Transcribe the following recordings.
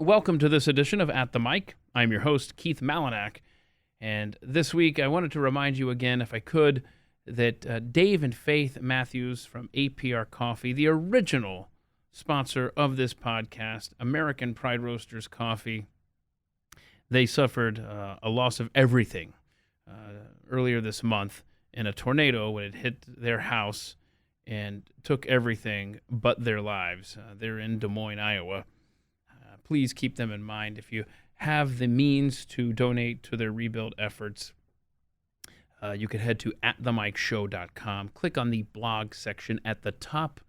Welcome to this edition of At the Mic. I'm your host, Keith Malinak, and this week I wanted to remind you again, if I could, that Dave and Faith Matthews from APR Coffee, the original sponsor of this podcast, American Pride Roasters Coffee, they suffered a loss of everything earlier this month in a tornado when it hit their house and took everything but their lives. They're in Des Moines, Iowa. Please keep them in mind if you have the means to donate to their rebuild efforts. You can head to atthemicshow.com, click on the blog section at the top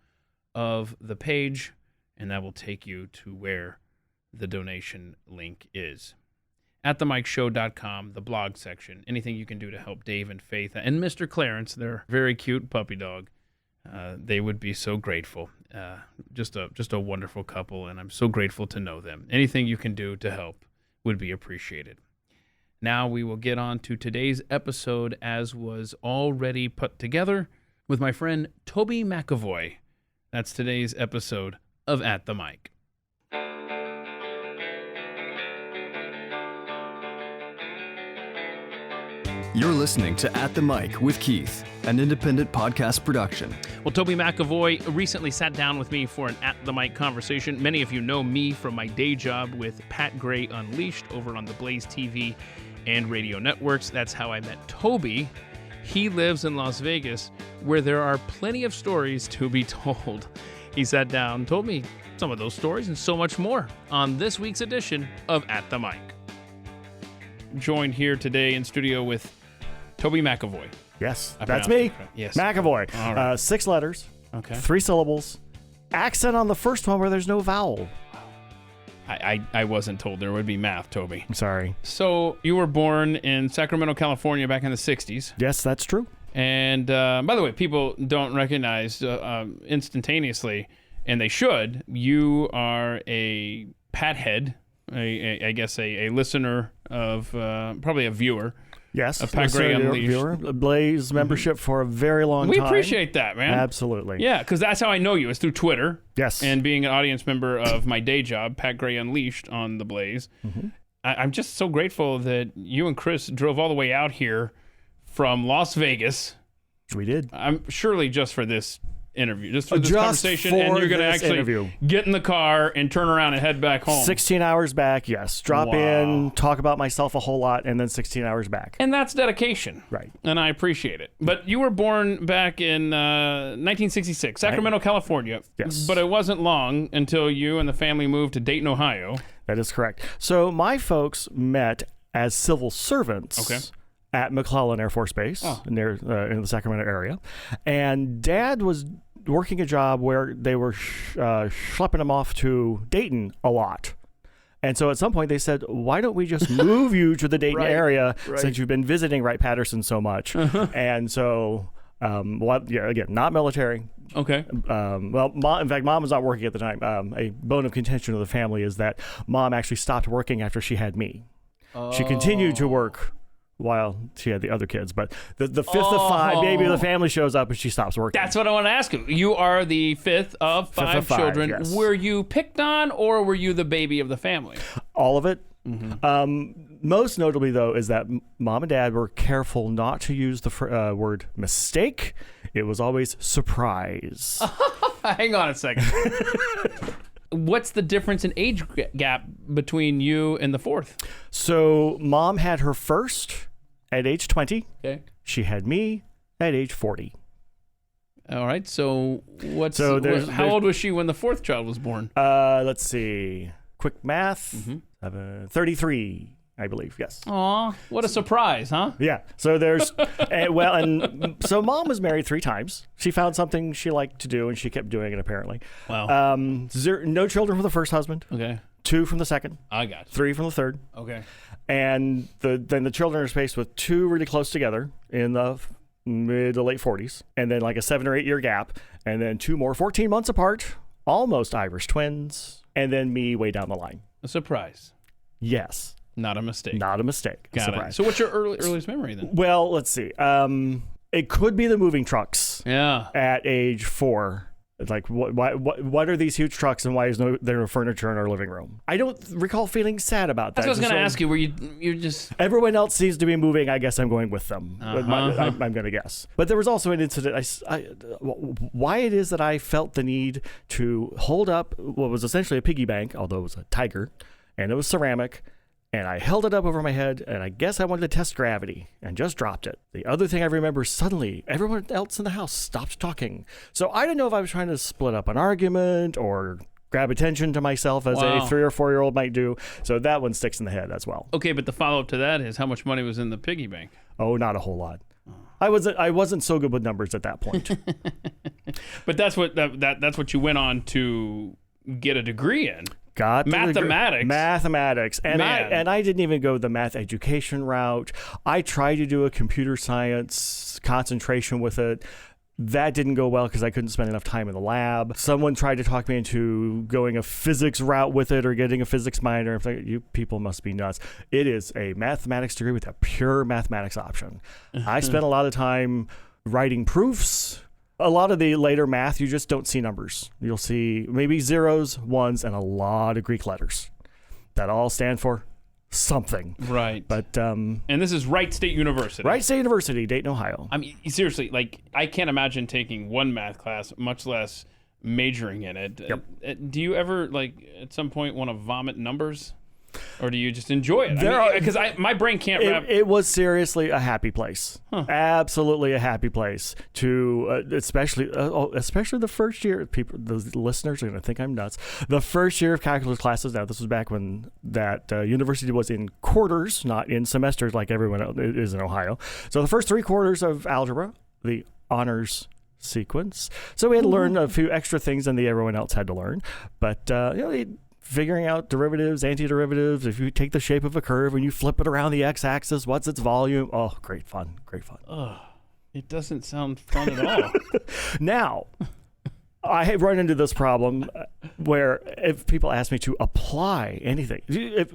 of the page, and that will take you to where the donation link is. Atthemicshow.com, the blog section. Anything you can do to help Dave and Faith and Mr. Clarence, their very cute puppy dog. They would be so grateful. Just a wonderful couple, and I'm so grateful to know them. Anything you can do to help would be appreciated. Now we will get on to today's episode as was already put together with my friend Toby McEvoy. That's today's episode of At the Mic. You're listening to At the Mic with Keith, an independent podcast production. Well, Toby McEvoy recently sat down with me for an At the Mic conversation. Many of you know me from my day job with Pat Gray Unleashed over on the Blaze TV and radio networks. That's how I met Toby. He lives in Las Vegas, where there are plenty of stories to be told. He sat down, told me some of those stories and so much more on this week's edition of At the Mic. Joined here today in studio with Toby McEvoy. Yes, that's me. Yes. McEvoy. All right. 6 letters, Okay. 3 syllables, accent on the first one where there's no vowel. I wasn't told there would be math, Toby. I'm sorry. So you were born in Sacramento, California back in the 60s. Yes, that's true. And by the way, people don't recognize instantaneously, and they should, you are a Pathead, I guess a listener of, probably a viewer. Yes. A Pat Gray Unleashed. Viewer, Blaze membership for a very long We time. appreciate that, man. Absolutely. Yeah, because that's how I know you, is through Twitter. Yes. And being an audience member of my day job, Pat Gray Unleashed on the Blaze. Mm-hmm. I'm just so grateful that you and Chris drove all the way out here from Las Vegas. We did. I'm surely just for this interview, just for this conversation, and you're going to actually get in the car and turn around and head back home. 16 hours back, yes. Drop in, talk about myself a whole lot, and then 16 hours back. And that's dedication. Right. And I appreciate it. But you were born back in 1966, Sacramento, California. Yes. But it wasn't long until you and the family moved to Dayton, Ohio. That is correct. So my folks met as civil servants at McClellan Air Force Base near in the Sacramento area. And Dad was working a job where they were schlepping him off to Dayton a lot. And so at some point they said, why don't we just move you to the Dayton area since you've been visiting Wright-Patterson so much? And so, again, not military. Okay. In fact, Mom was not working at the time. A bone of contention of the family is that Mom actually stopped working after she had me. She continued to work while she had the other kids, but the fifth of 5 baby of the family shows up and she stops working. That's what I want to ask you. You are the fifth of 5 children. Yes. Were you picked on, or were you the baby of the family? All of it. Mm-hmm. Most notably, though, is that Mom and Dad were careful not to use the word mistake. It was always surprise. Hang on a second. What's the difference in age gap between you and the fourth? So Mom had her first at age 20. Okay. She had me at age 40. All right. So how old was she when the fourth child was born? Let's see. Quick math. 33, I believe. Yes. Aw, what a surprise, huh? Yeah. So there's, so Mom was married 3 times. She found something she liked to do, and she kept doing it, apparently. Wow. No children from the first husband. Okay. 2 from the second. I got you. 3 from the third. Okay. And then the children are spaced with 2 really close together in the mid to late 40s, and then like a 7 or 8 year gap, and then 2 more 14 months apart, almost Irish twins, and then me way down the line. A surprise. Yes. Not a mistake. Not a mistake. Got surprise. it. So what's your earliest memory then? Well, let's see. It could be the moving trucks. Yeah. At age 4. It's like, what are these huge trucks, and why is there no furniture in our living room? I don't recall feeling sad about that. That's what I was going to ask you. Were you're just... Everyone else seems to be moving. I guess I'm going with them. I'm going to guess. But there was also an incident. Why it is that I felt the need to hold up what was essentially a piggy bank, although it was a tiger, and it was ceramic, and I held it up over my head, and I guess I wanted to test gravity, and just dropped it. The other thing I remember, suddenly, everyone else in the house stopped talking. So I don't know if I was trying to split up an argument or grab attention to myself as a 3 or 4 year old might do. So that one sticks in the head as well. Okay, but the follow-up to that is how much money was in the piggy bank? Oh, not a whole lot. I wasn't so good with numbers at that point. But that's what you went on to get a degree in. Got mathematics. Mathematics. And I didn't even go the math education route. I tried to do a computer science concentration with it. That didn't go well because I couldn't spend enough time in the lab. Someone tried to talk me into going a physics route with it or getting a physics minor. I'm like, you people must be nuts. It is a mathematics degree with a pure mathematics option. I spent a lot of time writing proofs. A lot of the later math, you just don't see numbers. You'll see maybe zeros, ones, and a lot of Greek letters that all stand for something. Right. But and this is Wright State University. Wright State University, Dayton, Ohio. I mean, seriously, like I can't imagine taking one math class, much less majoring in it. Yep. Do you ever, like, at some point want to vomit numbers? Or do you just enjoy it? Because my brain can't wrap... It was seriously a happy place. Huh. Absolutely a happy place. To especially the first year. The listeners are going to think I'm nuts. The first year of calculus classes. Now, this was back when that university was in quarters, not in semesters like everyone else is in Ohio. So the first 3 quarters of algebra, the honors sequence. So we had to learn a few extra things than everyone else had to learn. But, figuring out derivatives, antiderivatives, if you take the shape of a curve and you flip it around the x-axis, what's its volume? Oh, great fun. It doesn't sound fun at all. Now, I have run into this problem where if people ask me to apply anything, if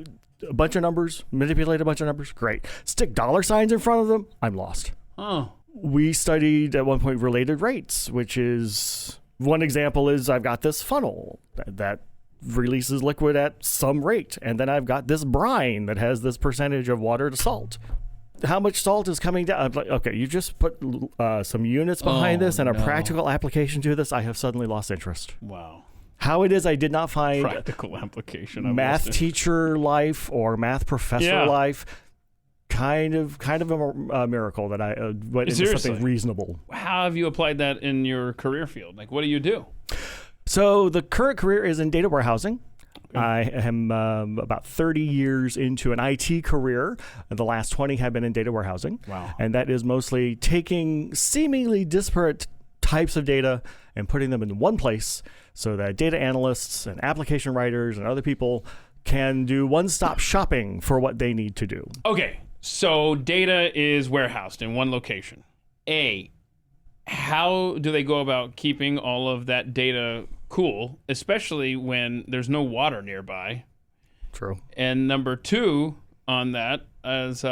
a bunch of numbers, manipulate a bunch of numbers, great. Stick dollar signs in front of them, I'm lost. Oh. We studied at one point related rates, which is, one example is I've got this funnel that releases liquid at some rate, and then I've got this brine that has this percentage of water to salt. How much salt is coming down? I'm like, okay, you just put some units behind this and a practical application to this. I have suddenly lost interest. Wow. How it is I did not find practical application. Math teacher life or math professor life. Kind of a miracle that I went into something reasonable. How have you applied that in your career field? Like, what do you do? So the current career is in data warehousing. Okay. I am about 30 years into an IT career. The last 20 have been in data warehousing. Wow. And that is mostly taking seemingly disparate types of data and putting them in one place so that data analysts and application writers and other people can do one-stop shopping for what they need to do. Okay, so data is warehoused in one location. How do they go about keeping all of that data cool, especially when there's no water nearby? True. And number 2 on that is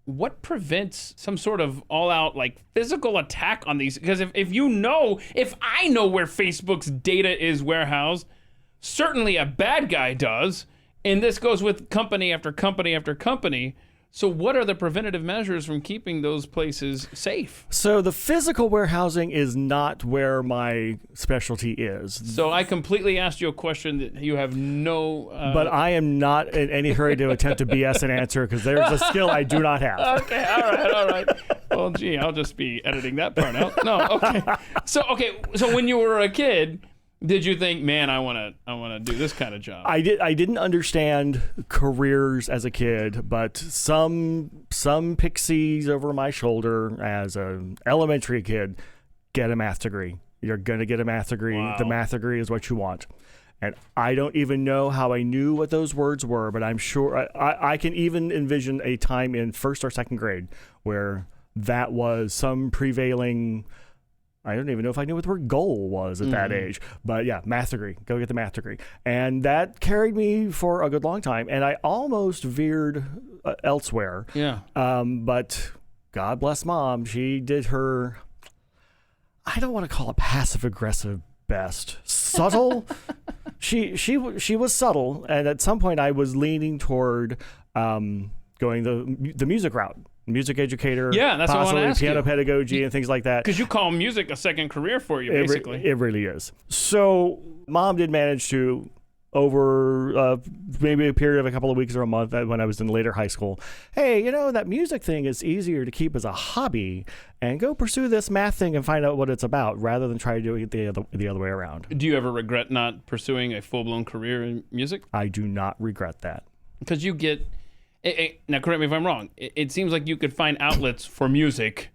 what prevents some sort of all-out like physical attack on these? Because if I know where Facebook's data is warehoused, certainly a bad guy does, and this goes with company after company after company. So what are the preventative measures from keeping those places safe? So the physical warehousing is not where my specialty is. So I completely asked you a question that you have no... But I am not in any hurry to attempt to BS an answer because there's a skill I do not have. Okay, all right. Well, gee, I'll just be editing that part out. No, okay. So when you were a kid... Did you think, man, I want to do this kind of job? I didn't understand careers as a kid, but some pixies over my shoulder as an elementary kid get a math degree. You're going to get a math degree. Wow. The math degree is what you want. And I don't even know how I knew what those words were, but I'm sure I can even envision a time in 1st or 2nd grade where that was some prevailing... I don't even know if I knew what the word goal was at that age. But yeah, math degree. Go get the math degree. And that carried me for a good long time. And I almost veered elsewhere. Yeah. But God bless Mom. She did her, I don't want to call it passive-aggressive best. Subtle. She was subtle, and at some point I was leaning toward going the music route. Music educator, yeah, that's possibly what I want to ask piano you. pedagogy and things like that. Because you call music a second career for you, basically. It really is. So Mom did manage to, over maybe a period of a couple of weeks or a month when I was in later high school, hey, that music thing is easier to keep as a hobby, and go pursue this math thing and find out what it's about rather than try to do it the other way around. Do you ever regret not pursuing a full-blown career in music? I do not regret that. Because you get... now, correct me if I'm wrong. It seems like you could find outlets for music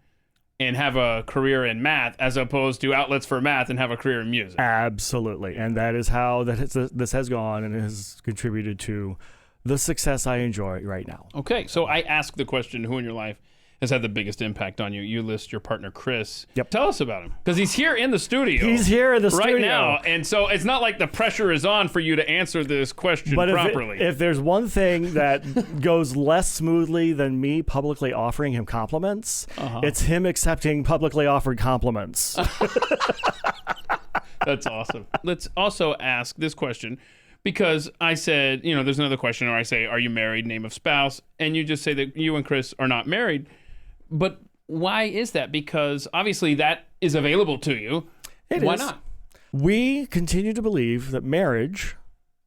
and have a career in math, as opposed to outlets for math and have a career in music. Absolutely, and that is how this has gone, and it has contributed to the success I enjoy right now. Okay, so I ask the question: who in your life has had the biggest impact on you? You list your partner, Chris. Yep. Tell us about him, because he's here in the studio. He's here in the studio right now, and so it's not like the pressure is on for you to answer this question properly. If there's one thing that goes less smoothly than me publicly offering him compliments, it's him accepting publicly offered compliments. That's awesome. Let's also ask this question, because I said, there's another question, or I say, are you married, name of spouse, and you just say that you and Chris are not married. But why is that? Because obviously that is available to you. Why not? We continue to believe that marriage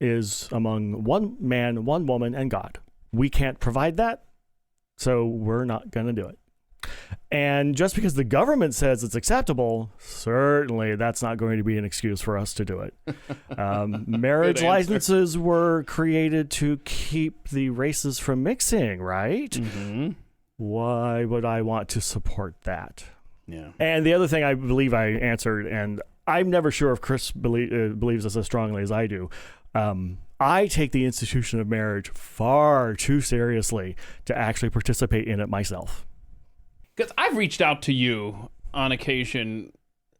is among one man, one woman, and God. We can't provide that, so we're not going to do it. And just because the government says it's acceptable, certainly that's not going to be an excuse for us to do it. Marriage licenses were created to keep the races from mixing, right? Mm-hmm. Why would I want to support that? Yeah. And the other thing I believe I answered, and I'm never sure if Chris believes this as strongly as I do, I take the institution of marriage far too seriously to actually participate in it myself. Because I've reached out to you on occasion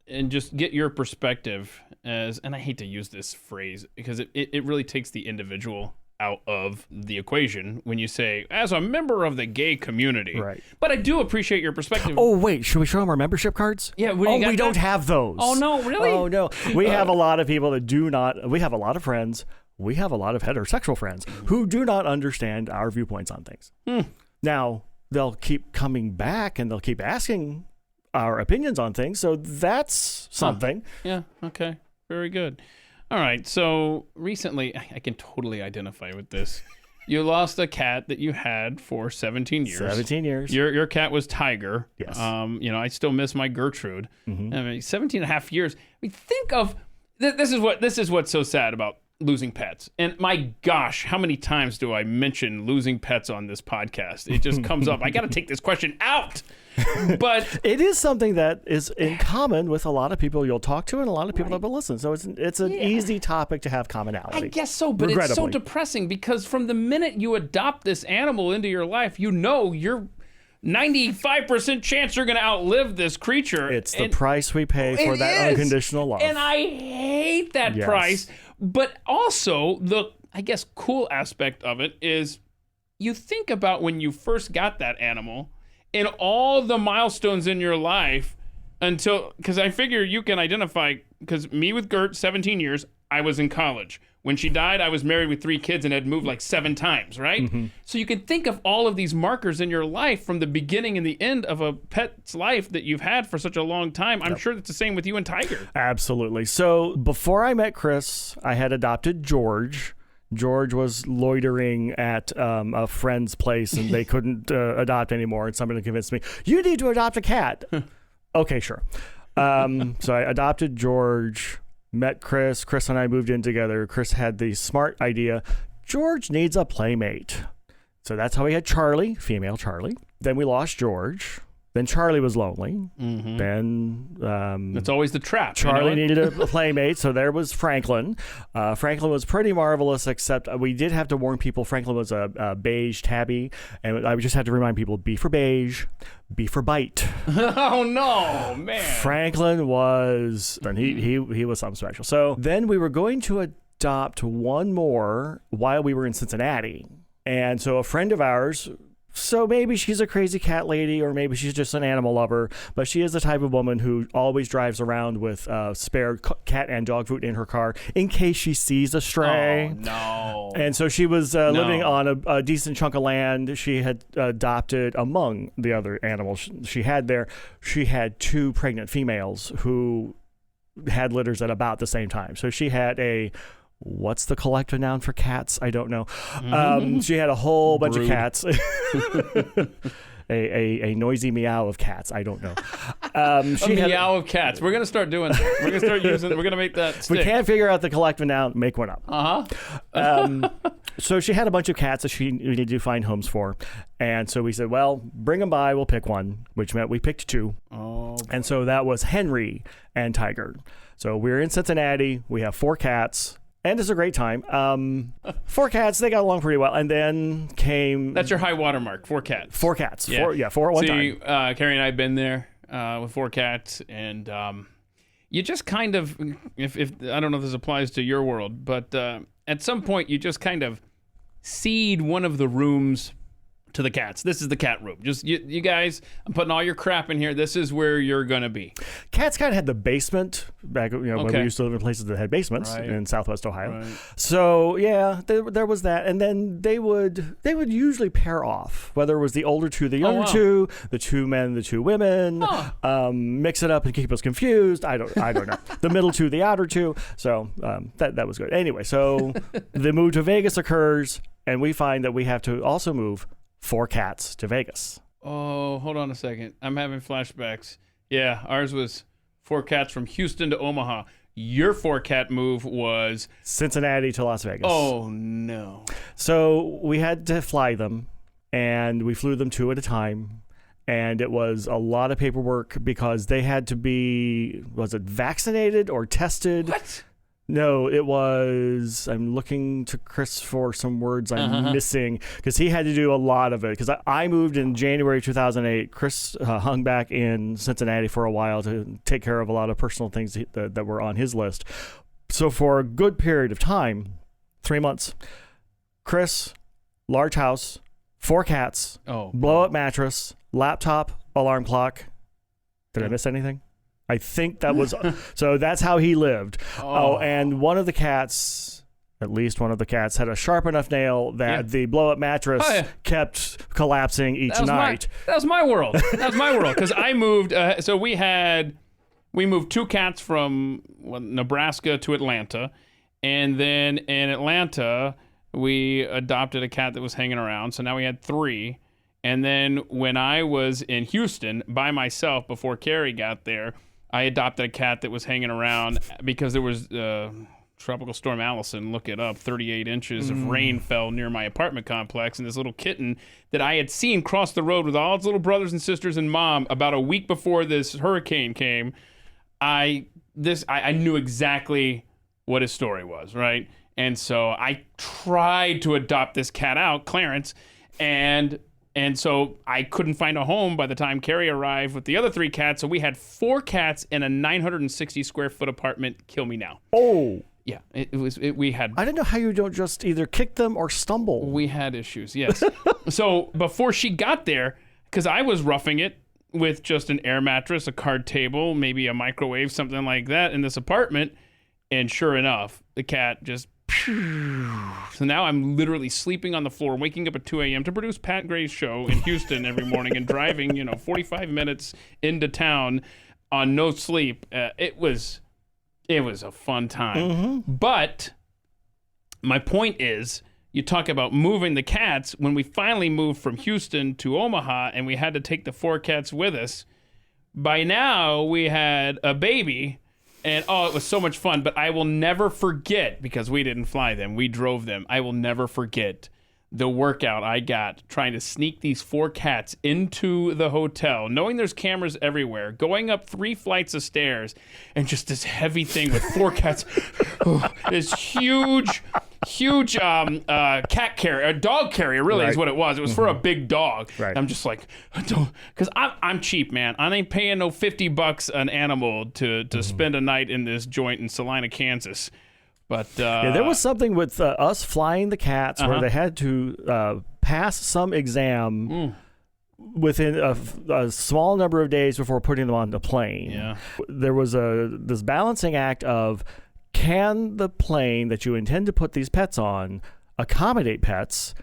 and just get your perspective and I hate to use this phrase because it really takes the individual out of the equation when you say, as a member of the gay community. Right. But I do appreciate your perspective. Oh, wait, should we show them our membership cards? Yeah. We don't have those. Oh, no, really? Oh, no. We have a lot of people that do not, we have a lot of friends, we have a lot of heterosexual friends who do not understand our viewpoints on things. Now, they'll keep coming back and they'll keep asking our opinions on things, so that's something. Yeah, okay. Very good. All right, so recently, I can totally identify with this. You lost a cat that you had for 17 years. 17 years. Your cat was Tiger. Yes. I still miss my Gertrude. Mm-hmm. I mean, 17 and a half years. I mean, think of, this is what's so sad about losing pets. And my gosh, how many times do I mention losing pets on this podcast? It just comes up. I got to take this question out. But it is something that is in common with a lot of people you'll talk to and a lot of people that will listen. So it's an easy topic to have commonality. I guess so, but it's so depressing because from the minute you adopt this animal into your life, you're 95% chance you're going to outlive this creature. It's the price we pay for that unconditional love. And I hate that price. But also, the, I guess, cool aspect of it is you think about when you first got that animal and all the milestones in your life because I figure you can identify, because me with Gert, 17 years, I was in college. When she died, I was married with 3 kids and had moved like 7 times, right? Mm-hmm. So you can think of all of these markers in your life from the beginning and the end of a pet's life that you've had for such a long time. I'm sure that's the same with you and Tiger. Absolutely. So before I met Chris, I had adopted George. George was loitering at a friend's place and they couldn't adopt anymore. And somebody convinced me, you need to adopt a cat. Okay, sure. So I adopted George. Met Chris. Chris and I moved in together. Chris had the smart idea, George needs a playmate. So that's how we had Charlie, female Charlie. Then we lost George. Then Charlie was lonely. Mm-hmm. Then that's always the trap. Charlie needed a playmate, so there was Franklin. Franklin was pretty marvelous, except we did have to warn people Franklin was a beige tabby, and I just had to remind people, B for beige, B for bite. Oh no, man! Franklin was, and he was something special. So then we were going to adopt one more while we were in Cincinnati, and so a friend of ours So maybe she's a crazy cat lady, or maybe she's just an animal lover, but she is the type of woman who always drives around with spare cat and dog food in her car in case she sees a stray. Oh, no. And so she was living on a decent chunk of land. She had adopted, among the other animals she had there, she had 2 pregnant females who had litters at about the same time. So she had what's the collective noun for cats? I don't know. She had a whole bunch of cats. a noisy meow of cats. I don't know. Meow of cats. We're gonna start doing that. We're gonna start using. We're gonna make that stick. We can't figure out the collective noun. Make one up. So she had a bunch of cats that we needed to find homes for, and so we said, well, bring them by. We'll pick one, which meant we picked 2. Oh. And so that was Henry and Tiger. So we're in Cincinnati. We have 4 cats. And it's a great time. 4 cats, they got along pretty well. And then came... That's your high water mark, 4 cats. 4 cats. Yeah. 4 at one time. Carrie and I have been there with 4 cats. And you just kind of... If I don't know if this applies to your world, but at some point you just kind of cede one of the rooms to the cats. This is the cat room. Just you guys, I'm putting all your crap in here. This is where you're gonna be. Cats kind of had the basement back, when we used to live in places that had basements in Southwest Ohio. Right. So yeah, there was that, and then they would usually pair off, whether it was the older 2, the younger 2, the 2 men, the 2 women, mix it up and keep us confused. I don't know. The middle 2, the outer 2. So that was good. Anyway, so the move to Vegas occurs, and we find that we have to also move 4 cats to Vegas. Oh, hold on a second. I'm having flashbacks. Yeah, ours was 4 cats from Houston to Omaha. Your 4-cat move was... Cincinnati to Las Vegas. Oh, no. So we had to fly them, and we flew them 2 at a time. And it was a lot of paperwork because they had to be, was it vaccinated or tested? What? No, it was, I'm looking to Chris for some words I'm missing, because he had to do a lot of it. Because I moved in January 2008. Chris hung back in Cincinnati for a while to take care of a lot of personal things that were on his list. So for a good period of time, 3 months, Chris, large house, 4 cats, blow-up mattress, laptop, alarm clock. Did I miss anything? I think that was... So that's how he lived. Oh, and one of the cats, at least one of the cats, had a sharp enough nail that the blow-up mattress kept collapsing each night. That was my world. That was my world. Because I moved... so we moved 2 cats from Nebraska to Atlanta. And then in Atlanta, we adopted a cat that was hanging around. So now we had 3. And then when I was in Houston by myself before Carrie got there, I adopted a cat that was hanging around because there was Tropical Storm Allison, look it up, 38 inches of rain fell near my apartment complex, and this little kitten that I had seen cross the road with all its little brothers and sisters and mom about a week before this hurricane came, I knew exactly what his story was, right? And so I tried to adopt this cat out, Clarence, and so I couldn't find a home by the time Carrie arrived with the other 3 cats. So we had 4 cats in a 960 square foot apartment. Kill me now. Oh. Yeah, we had... I don't know how you don't just either kick them or stumble. We had issues, yes. So before she got there, because I was roughing it with just an air mattress, a card table, maybe a microwave, something like that in this apartment. And sure enough, the cat just... So now I'm literally sleeping on the floor, waking up at 2 a.m. to produce Pat Gray's show in Houston every morning and driving, 45 minutes into town on no sleep. It was a fun time. But my point is, you talk about moving the cats. When we finally moved from Houston to Omaha and we had to take the 4 cats with us, by now we had a baby. And, it was so much fun. But I will never forget, because we didn't fly them, we drove them. I will never forget the workout I got trying to sneak these 4 cats into the hotel, knowing there's cameras everywhere, going up 3 flights of stairs, and just this heavy thing with 4 cats. This huge cat carrier, a dog carrier, really is what it was. It was for a big dog. Right. I'm just like, because I'm cheap, man. I ain't paying no $50 an animal to spend a night in this joint in Salina, Kansas. But there was something with us flying the cats where they had to pass some exam within a small number of days before putting them on the plane. Yeah. There was this balancing act of, can the plane that you intend to put these pets on accommodate pets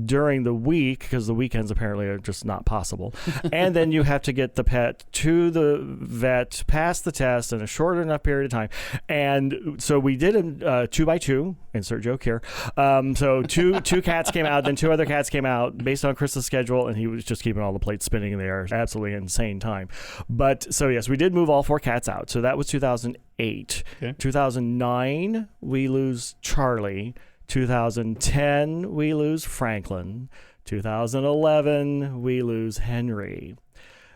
during the week, because the weekends apparently are just not possible. And then you have to get the pet to the vet, pass the test in a short enough period of time. And so we did a 2x2, insert joke here. So two cats came out, then 2 other cats came out based on Chris's schedule, and he was just keeping all the plates spinning in the air. Absolutely insane time. But so yes, we did move all 4 cats out. So that was 2008. Okay. 2009, we lose Charlie. 2010, we lose Franklin. 2011, we lose Henry.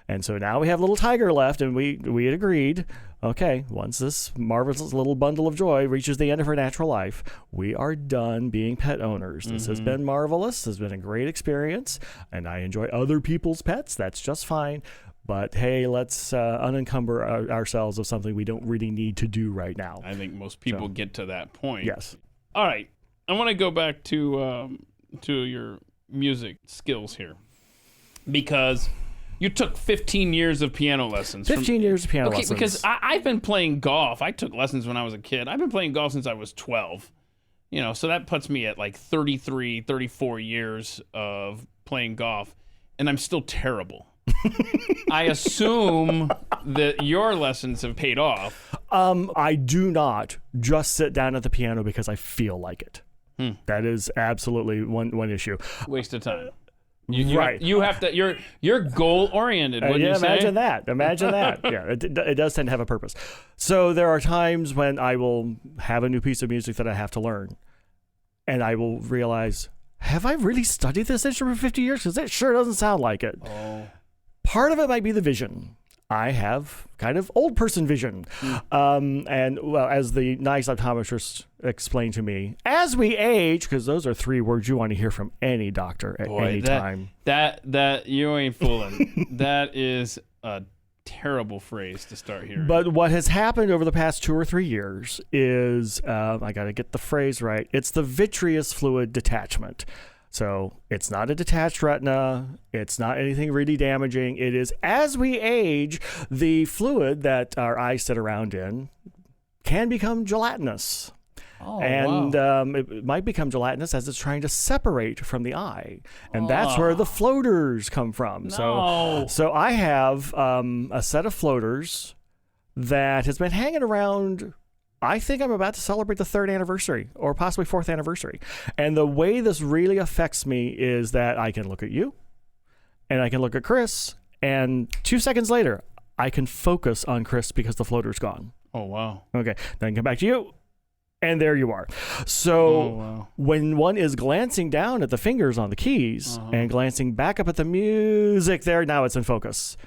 And so now we have little Tiger left, and we had agreed, okay, once this marvelous little bundle of joy reaches the end of her natural life, we are done being pet owners. This has been marvelous. This has been a great experience, and I enjoy other people's pets. That's just fine. But hey, let's unencumber ourselves of something we don't really need to do right now. I think most people get to that point. Yes. All right. I want to go back to your music skills here, because you took 15 years of piano lessons. 15 years of piano lessons. Because I've been playing golf. I took lessons when I was a kid. I've been playing golf since I was 12. So that puts me at like 33, 34 years of playing golf, and I'm still terrible. I assume that your lessons have paid off. I do not just sit down at the piano because I feel like it. That is absolutely one issue. Waste of time. Right. You have to. You're goal oriented. Wouldn't you say? Imagine that. Yeah, it does tend to have a purpose. So there are times when I will have a new piece of music that I have to learn, and I will realize, have I really studied this instrument for 50 years? Because it sure doesn't sound like it. Oh. Part of it might be the vision. I have kind of old person vision. And well, as the nice optometrist explained to me, as we age, because those are 3 words you want to hear from any doctor at any time. That you ain't fooling. That is a terrible phrase to start hearing. But what has happened over the past 2 or 3 years is, I got to get the phrase right, it's the vitreous fluid detachment. So it's not a detached retina. It's not anything really damaging. It is, as we age, the fluid that our eyes sit around in can become gelatinous. Oh, and wow. It might become gelatinous as it's trying to separate from the eye. And that's where the floaters come from. No. So I have a set of floaters that has been hanging around. I think I'm about to celebrate the 3rd anniversary or possibly 4th anniversary. And the way this really affects me is that I can look at you and I can look at Chris, and 2 seconds later, I can focus on Chris because the floater's gone. Oh, wow. Okay. Then come back to you. And there you are. So when one is glancing down at the fingers on the keys and glancing back up at the music there, now it's in focus.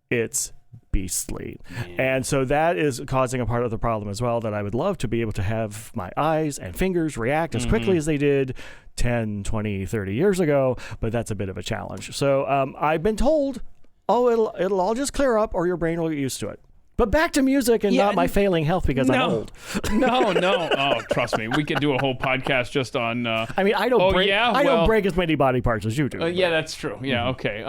It's beastly. And so that is causing a part of the problem as well, that I would love to be able to have my eyes and fingers react as quickly as they did 10, 20, 30 years ago, but that's a bit of a challenge. So I've been told, it'll all just clear up or your brain will get used to it. But back to music and not my failing health because I'm old. No. Oh, trust me. We could do a whole podcast just on... I mean, I don't break as many body parts as you do. Yeah, that's true. Yeah, okay.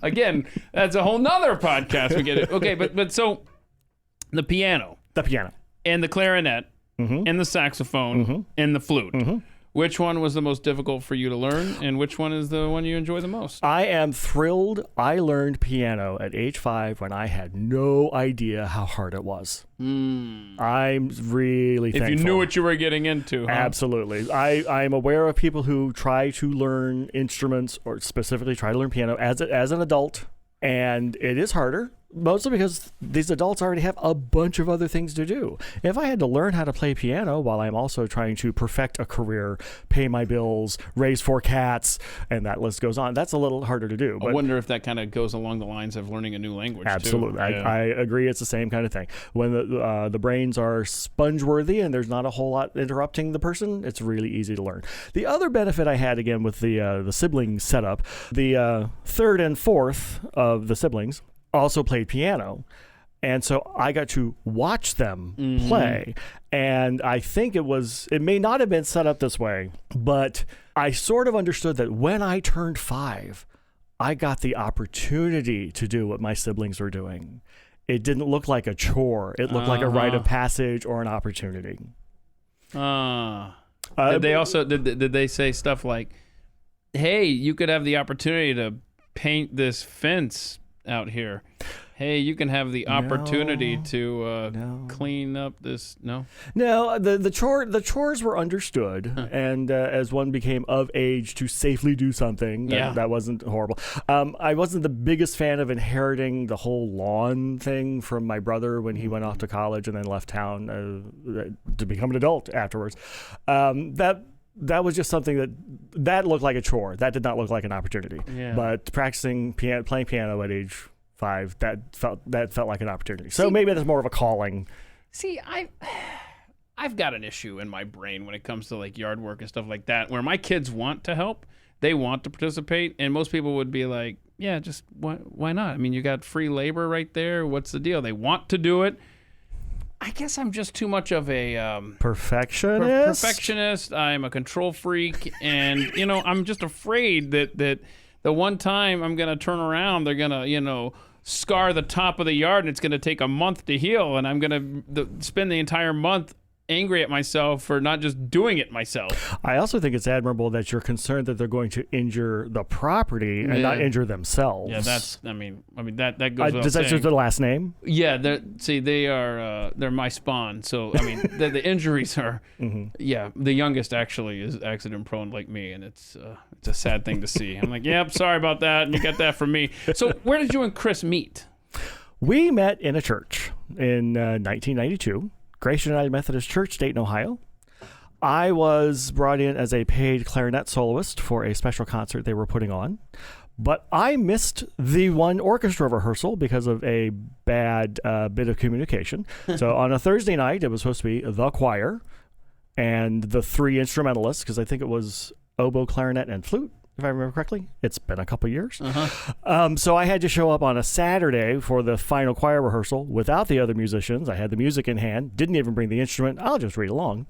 Again, that's a whole nother podcast. We get it. Okay, but so the piano. And the clarinet and the saxophone and the flute. Which one was the most difficult for you to learn, and which one is the one you enjoy the most? I am thrilled I learned piano at age 5 when I had no idea how hard it was. I'm really thankful. If you knew what you were getting into. Huh? Absolutely. I'm aware of people who try to learn instruments, or specifically try to learn piano as an adult, and it is harder. Mostly because these adults already have a bunch of other things to do. If I had to learn how to play piano while I'm also trying to perfect a career, pay my bills, raise 4 cats, and that list goes on, that's a little harder to do. I wonder if that kind of goes along the lines of learning a new language, absolutely. Too. I agree. It's the same kind of thing. When the brains are sponge-worthy and there's not a whole lot interrupting the person, it's really easy to learn. The other benefit I had, again, with the sibling setup, the 3rd and 4th of the siblings also played piano. And so I got to watch them play. And I think it may not have been set up this way, but I sort of understood that when I turned 5, I got the opportunity to do what my siblings were doing. It didn't look like a chore. It looked like a rite of passage or an opportunity. Did they also did they say stuff like, "Hey, you could have the opportunity to paint this fence out here. Hey, you can have the opportunity to clean up this." No, the chores were understood, and as one became of age to safely do something, that wasn't horrible. I wasn't the biggest fan of inheriting the whole lawn thing from my brother when he went off to college and then left town to become an adult afterwards. That was just something that looked like a chore. That did not look like an opportunity. Yeah. But playing piano at age 5, that felt like an opportunity. So maybe that's more of a calling. See, I've got an issue in my brain when it comes to like yard work and stuff like that, where my kids want to help, they want to participate, and most people would be like, "Yeah, just why not? I mean, you got free labor right there. What's the deal?" They want to do it. I guess I'm just too much of a perfectionist. I'm a control freak, and I'm just afraid that the one time I'm gonna turn around, they're gonna scar the top of the yard, and it's gonna take a month to heal, and I'm gonna spend the entire month angry at myself for not just doing it myself. I also think it's admirable that you're concerned that they're going to injure the property and not injure themselves. Yeah, that's. I mean that goes. Does that just the last name? Yeah, they're my spawn. So I mean the injuries are. Yeah, the youngest actually is accident prone like me, and it's a sad thing to see. I'm like, yep, sorry about that, and you got that from me. So where did you and Chris meet? We met in a church in 1992. Grace United Methodist Church, Dayton, Ohio. I was brought in as a paid clarinet soloist for a special concert they were putting on, but I missed the one orchestra rehearsal because of a bad bit of communication. So on a Thursday night, it was supposed to be the choir and the 3 instrumentalists, because I think it was oboe, clarinet, and flute, if I remember correctly. It's been a couple years. So I had to show up on a Saturday for the final choir rehearsal without the other musicians. I had the music in hand, didn't even bring the instrument. I'll just read along.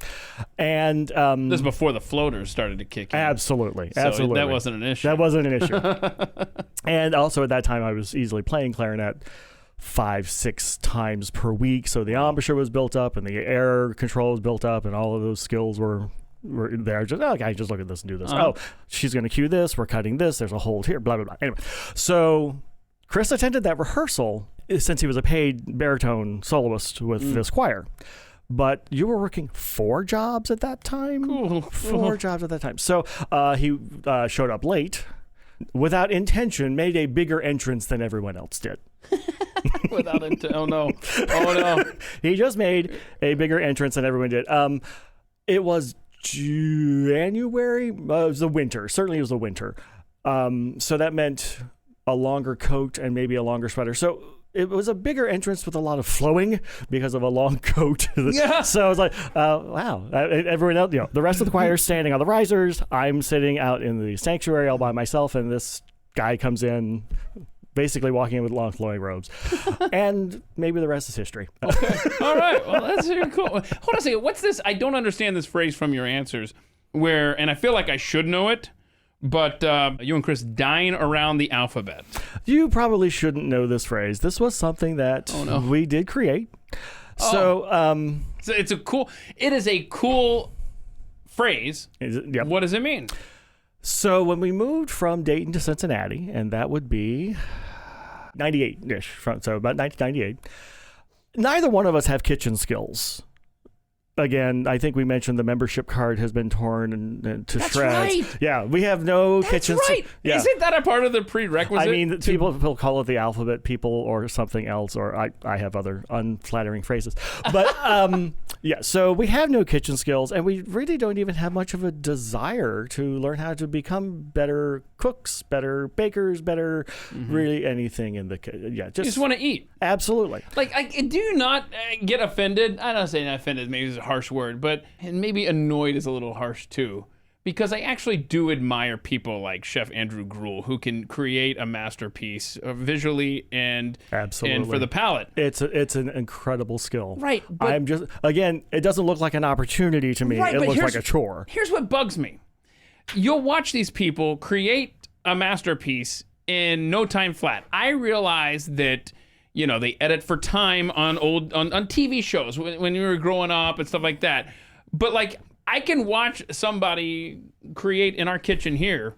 And this is before the floaters started to kick in. Absolutely. So absolutely. That wasn't an issue. That wasn't an issue. And also at that time, I was easily playing clarinet 5-6 times per week. So the embouchure was built up and the air control was built up, and all of those skills were there. Just just look at this and do this. Oh, she's going to cue this. We're cutting this. There's a hold here. Blah blah blah. Anyway, so Chris attended that rehearsal since he was a paid baritone soloist with this choir. But you were working 4 jobs at that time. Cool. 4 jobs at that time. So he showed up late, without intention, made a bigger entrance than everyone else did. Without intention. Oh no. He just made a bigger entrance than everyone did. It was January. It was the winter. Certainly it was the winter. So that meant a longer coat and maybe a longer sweater. So it was a bigger entrance with a lot of flowing because of a long coat. Yeah. So I was like, wow. Everyone else, the rest of the choir is standing on the risers. I'm sitting out in the sanctuary all by myself, and this guy comes in basically walking in with long flowing robes. And maybe the rest is history. Okay. All right. Well, that's very cool. Hold on a second. What's this? I don't understand this phrase from your answers and I feel like I should know it, but you and Chris dine around the alphabet. You probably shouldn't know this phrase. This was something that we did create. So it is a cool phrase. Yep. What does it mean? So when we moved from Dayton to Cincinnati, and that would be 98-ish, so about 1998, neither one of us have kitchen skills. Again, I think we mentioned the membership card has been torn and to That's shreds. Right. Yeah, we have no kitchen. That's right. Yeah. Isn't that a part of the prerequisite? I mean, people call it the alphabet people or something else, or I have other unflattering phrases. But so we have no kitchen skills, and we really don't even have much of a desire to learn how to become better cooks, better bakers, better really anything in the kitchen. Yeah, you just want to eat. Absolutely. Like, do you not get offended? I don't say not offended, maybe it's a harsh word, but and maybe annoyed is a little harsh too. because I actually do admire people like Chef Andrew Gruel who can create a masterpiece visually and for the palate. It's an incredible skill. Right. But I'm just, again, it doesn't look like an opportunity to me. Right, it looks like a chore. Here's what bugs me. You'll watch these people create a masterpiece in no time flat. I realize that, they edit for time on TV shows when you were growing up and stuff like that. But like, I can watch somebody create in our kitchen here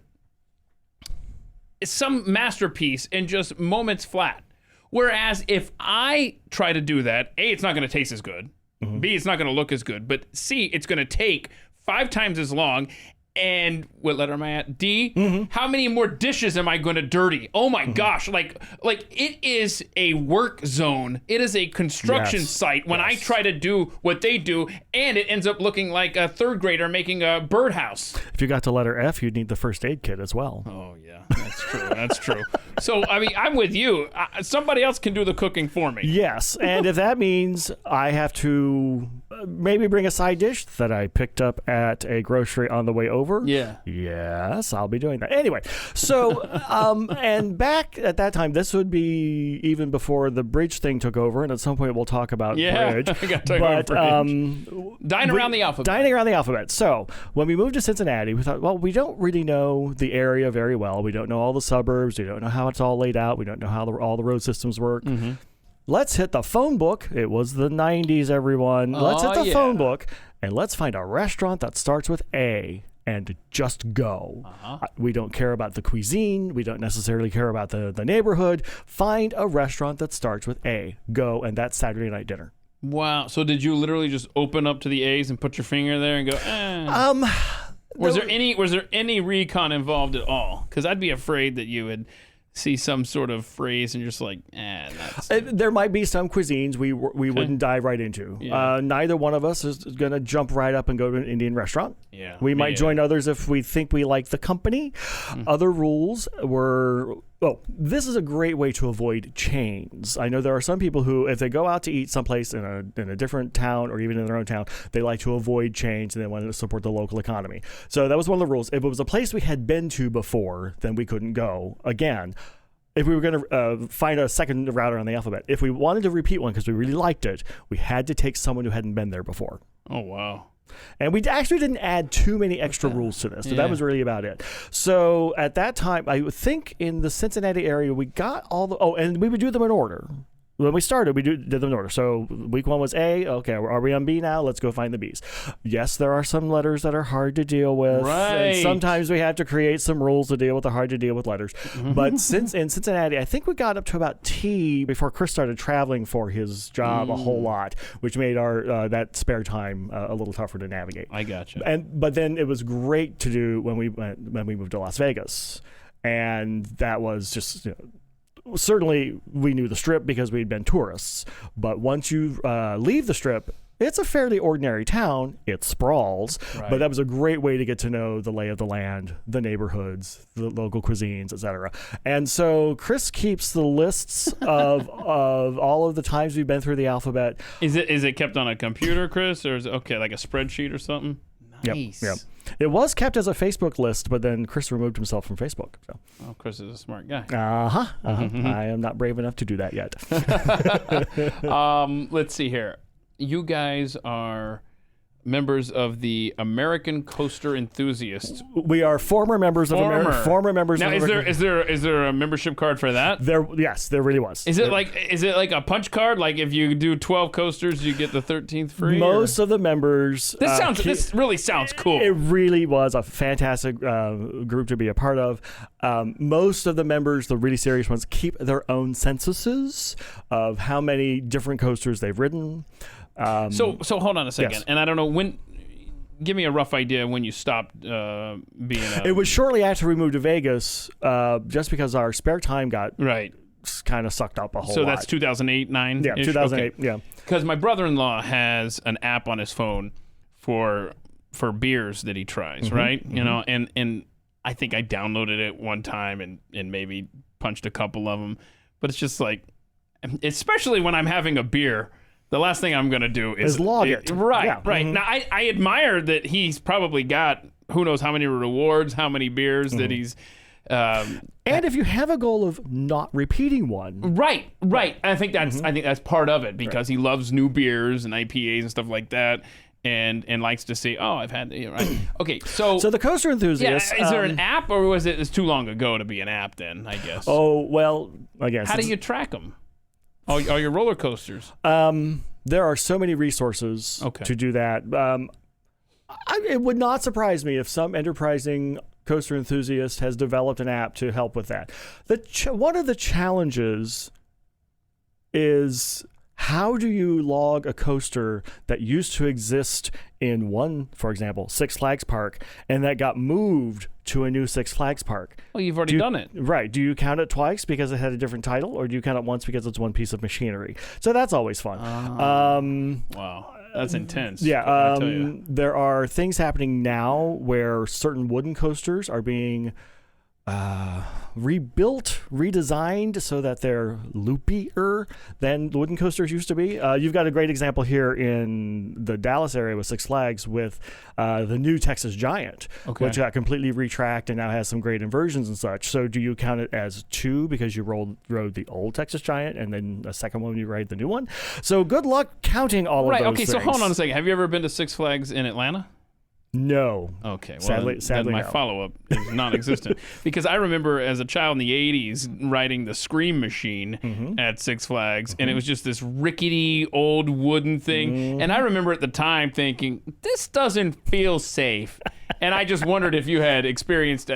some masterpiece in just moments flat. Whereas if I try to do that, A, it's not going to taste as good. Mm-hmm. B, it's not going to look as good. But C, it's going to take 5 times as long. And what letter am I at? D. Mm-hmm. How many more dishes am I going to dirty? Oh my gosh! Like it is a work zone. It is a construction site when I try to do what they do, and it ends up looking like a 3rd grader making a birdhouse. If you got to letter F, you'd need the first aid kit as well. Oh yeah, that's true. That's true. So I mean, I'm with you. Somebody else can do the cooking for me. Yes, and if that means I have to maybe bring a side dish that I picked up at a grocery on the way over. Yeah. Yes, I'll be doing that. Anyway, so, and back at that time, this would be even before the bridge thing took over, and at some point we'll talk about bridge. We got to talk about bridge. Dining around the alphabet. So, when we moved to Cincinnati, we thought, well, we don't really know the area very well. We don't know all the suburbs. We don't know how it's all laid out. We don't know how all the road systems work. Mm-hmm. Let's hit the phone book. It was the 90s, everyone. Let's hit the phone book, and let's find a restaurant that starts with A. And just go. Uh-huh. We don't care about the cuisine. We don't necessarily care about the neighborhood. Find a restaurant that starts with A. Go, and that's Saturday night dinner. Wow. So did you literally just open up to the A's and put your finger there and go, Was there any recon involved at all? Because I'd be afraid that you would see some sort of phrase and you're just like, there might be some cuisines we wouldn't dive right into. Yeah. Neither one of us is going to jump right up and go to an Indian restaurant. Yeah, we might join others if we think we like the company. Mm. Other rules were, this is a great way to avoid chains. I know there are some people who, if they go out to eat someplace in a different town or even in their own town, they like to avoid chains and they want to support the local economy. So that was one of the rules. If it was a place we had been to before, then we couldn't go again. If we were going to find a second route on the alphabet, if we wanted to repeat one because we really liked it, we had to take someone who hadn't been there before. Oh, wow. And we actually didn't add too many extra rules to this. So that was really about it. So at that time, I think in the Cincinnati area, we got and we would do them in order. When we started, we did them in order. So week 1 was A. Okay, are we on B now? Let's go find the B's. Yes, there are some letters that are hard to deal with. Right. And sometimes we have to create some rules to deal with the hard to deal with letters. But in Cincinnati, I think we got up to about T before Chris started traveling for his job a whole lot, which made our that spare time a little tougher to navigate. I gotcha. But then it was great to do when we moved to Las Vegas, and that was just. Certainly, we knew the Strip because we'd been tourists. But once you leave the Strip, it's a fairly ordinary town. It sprawls. Right. But that was a great way to get to know the lay of the land, the neighborhoods, the local cuisines, etc. And so Chris keeps the lists of all of the times we've been through the alphabet. Is it kept on a computer, Chris? Or is it, like a spreadsheet or something? Nice. Yep. It was kept as a Facebook list, but then Chris removed himself from Facebook. So. Oh, Chris is a smart guy. I am not brave enough to do that yet. Let's see here. You guys are members of the American Coaster Enthusiasts. We are former members of former members. Now, of is there a membership card for that? Yes, there really was. Is it like a punch card? Like if you do 12 coasters, you get the 13th free? Most of the members. This really sounds cool. It really was a fantastic group to be a part of. Most of the members, the really serious ones, keep their own censuses of how many different coasters they've ridden. So hold on a second, yes. And I don't know when. Give me a rough idea when you stopped being. It was shortly after we moved to Vegas, just because our spare time got kind of sucked up a whole lot. So that's 2008, 9. Yeah, 2008. Okay. Yeah. Because my brother-in-law has an app on his phone for beers that he tries, right? Mm-hmm. You know, and I think I downloaded it one time and maybe punched a couple of them, but it's just like, especially when I'm having a beer. The last thing I'm going to do is log it. Right, yeah. right. Mm-hmm. Now, I admire that he's probably got who knows how many rewards, how many beers that he's. And if you have a goal of not repeating one, right. I think that's part of it because he loves new beers and IPAs and stuff like that. And likes to say, I've had, right. Okay, so the Coaster Enthusiast. Yeah, is there an app, or was it's too long ago to be an app then, I guess? Oh, well, I guess. How do you track them? All your roller coasters? There are so many resources to do that. It would not surprise me if some enterprising coaster enthusiast has developed an app to help with that. One of the challenges is, how do you log a coaster that used to exist in one, for example, Six Flags park, and that got moved to a new Six Flags park? Well, you've already done it. Right. Do you count it twice because it had a different title, or do you count it once because it's one piece of machinery? So that's always fun. Wow. That's intense. Yeah. There are things happening now where certain wooden coasters are being rebuilt, redesigned so that they're loopier than the wooden coasters used to be. You've got a great example here in the Dallas area with Six Flags with the new Texas Giant, which got completely retracked and now has some great inversions and such. So do you count it as two because you rode the old Texas Giant and then a second one you ride the new one? So good luck counting all of those things. So hold on a second. Have you ever been to Six Flags in Atlanta? No. Okay. Well, sadly my follow-up is non-existent because I remember as a child in the 80s riding the Scream Machine at Six Flags, and it was just this rickety old wooden thing. And I remember at the time thinking, this doesn't feel safe. And I just wondered if you had experienced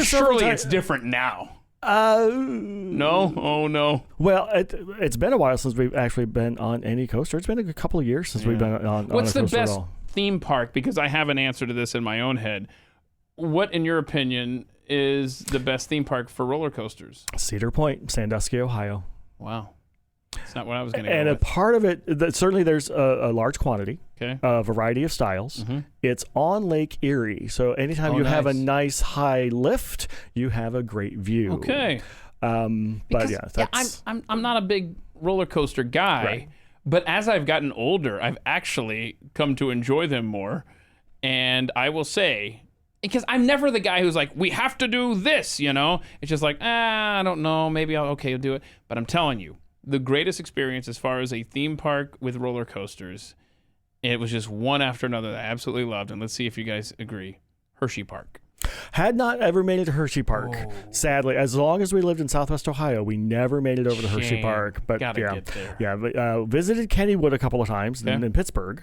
surely it's different now. No? Oh, no. Well, it's been a while since we've actually been on any coaster. It's been a couple of years since we've been on What's a coaster the best at all. Theme park, because I have an answer to this in my own head. What, in your opinion, is the best theme park for roller coasters? Cedar Point, Sandusky, Ohio. Wow. That's not what I was going to go And with. a part of it, certainly there's a large quantity, a variety of styles. It's on Lake Erie, so anytime you have a nice high lift, you have a great view. Okay. But yeah, that's... I'm not a big roller coaster guy. Right. But as I've gotten older, I've actually come to enjoy them more. And I will say, because I'm never the guy who's like, we have to do this, It's just like, I don't know, maybe I'll do it. But I'm telling you, the greatest experience as far as a theme park with roller coasters, it was just one after another that I absolutely loved. And let's see if you guys agree. Hershey Park. Had not ever made it to Hershey Park. Sadly, as long as we lived in Southwest Ohio, we never made it over to Hershey Park. But get there. Yeah, visited Kennywood a couple of times in Pittsburgh,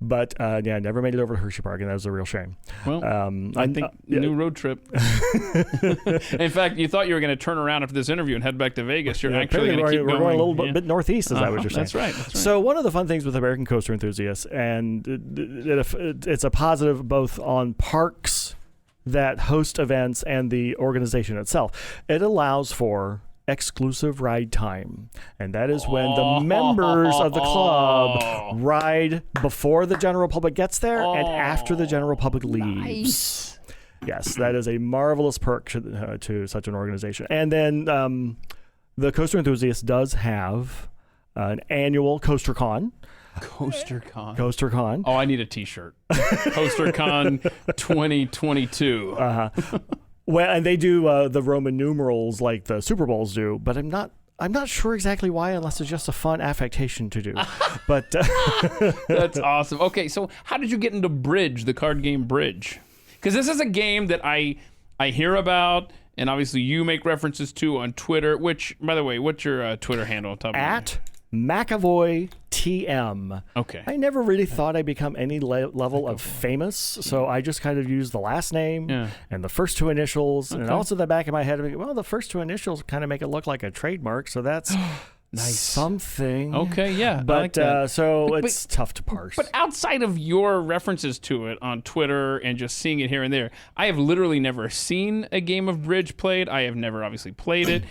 but never made it over to Hershey Park, and that was a real shame. Well, I think new road trip. In fact, you thought you were going to turn around after this interview and head back to Vegas. You're actually going to keep going. We're going a little bit northeast, is that what you're saying? That's right. So one of the fun things with American Coaster Enthusiasts, and it's a positive both on parks that host events and the organization itself, it allows for exclusive ride time. And that is when the members of the club ride before the general public gets there and after the general public leaves. Nice. Yes, that is a marvelous perk to such an organization. And then the Coaster Enthusiast does have an annual CoasterCon. CoasterCon. Oh, I need a T-shirt. CoasterCon 2022. Well, and they do the Roman numerals like the Super Bowls do, but I'm not sure exactly why, unless it's just a fun affectation to do. But that's awesome. Okay, so how did you get into Bridge, the card game Bridge? Because this is a game that I hear about, and obviously you make references to on Twitter. Which, by the way, what's your Twitter handle? At McEvoy TM. Okay. I never really thought I'd become any level of famous, so I just kind of used the last name and the first two initials, and also the back of my head, the first two initials kind of make it look like a trademark, so that's nice. Something. Okay, yeah. But I like that. so it's tough to parse. But outside of your references to it on Twitter and just seeing it here and there, I have literally never seen a game of Bridge played. I have never obviously played it.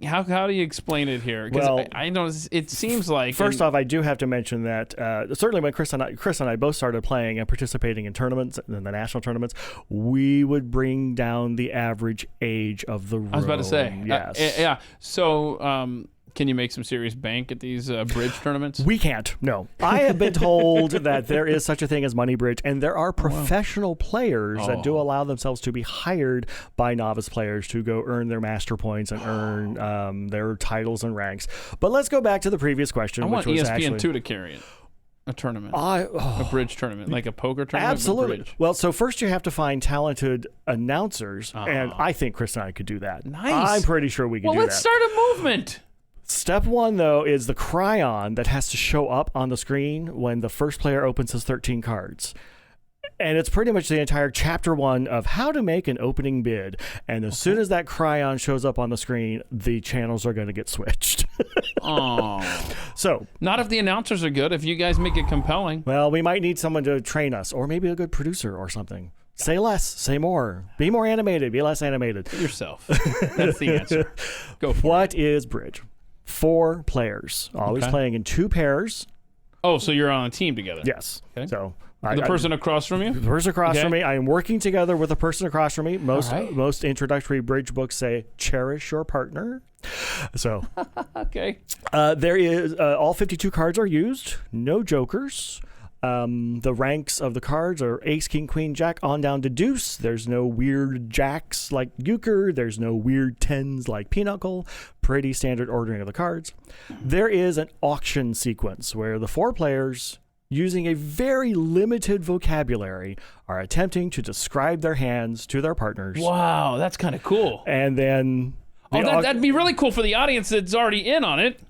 How do you explain it here? Because I know it seems like... First off, I do have to mention that certainly when Chris and I both started playing and participating in tournaments, in the national tournaments, we would bring down the average age of the room. I was about to say. Yes. So Can you make some serious bank at these bridge tournaments? We can't. No. I have been told that there is such a thing as money bridge, and there are professional players that do allow themselves to be hired by novice players to go earn their master points and earn their titles and ranks. But let's go back to the previous question. I want which was ESPN2 to carry it. A tournament. A bridge tournament, like a poker tournament. Absolutely. Bridge. Well, so first you have to find talented announcers, and I think Chris and I could do that. Nice. I'm pretty sure we can do that. Well, let's start a movement. Step one, though, is the cryon that has to show up on the screen when the first player opens his 13 cards. And it's pretty much the entire chapter 1 of how to make an opening bid. And as soon as that cryon shows up on the screen, the channels are going to get switched. So, not if the announcers are good. If you guys make it compelling. Well, we might need someone to train us, or maybe a good producer or something. Say less, say more. Be more animated, be less animated. Yourself. That's the answer. Go for it. What is bridge? 4 players, always playing in 2 pairs. Oh, so you're on a team together? Yes. Okay. So the person across from you? The person across from me. I am working together with the person across from me. Most introductory bridge books say cherish your partner. So okay. There is all 52 cards are used. No jokers. The ranks of the cards are ace, king, queen, jack, on down to deuce. There's no weird jacks like euchre. There's no weird tens like pinochle. Pretty standard ordering of the cards. There is an auction sequence where the 4 players, using a very limited vocabulary, are attempting to describe their hands to their partners. Wow, that's kind of cool. And then... that'd be really cool for the audience that's already in on it.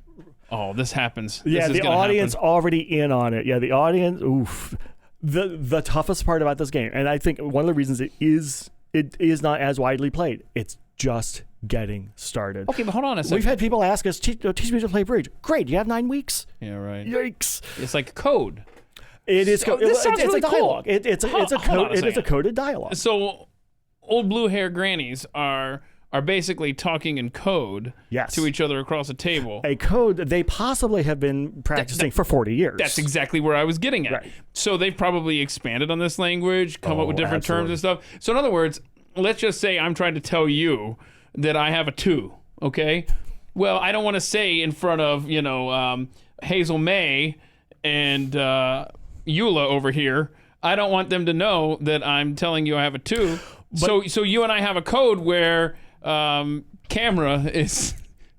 Oh, this happens. Yeah, the audience already in on it. Yeah, the audience, oof. The toughest part about this game, and I think one of the reasons it is not as widely played, it's just getting started. Okay, but hold on a second. We've had people ask us, teach me to play bridge. Great, you have 9 weeks? Yeah, right. Yikes. It's like code. It is code. This sounds it's really a dialogue. cool. It is a coded dialogue. So old blue hair grannies are basically talking in code to each other across a table. A code they possibly have been practicing for 40 years. That's exactly where I was getting at. Right. So they've probably expanded on this language, come up with different terms and stuff. So in other words, let's just say I'm trying to tell you that I have a 2, okay? Well, I don't want to say in front of, Hazel May and Eula over here, I don't want them to know that I'm telling you I have a 2. So you and I have a code where camera is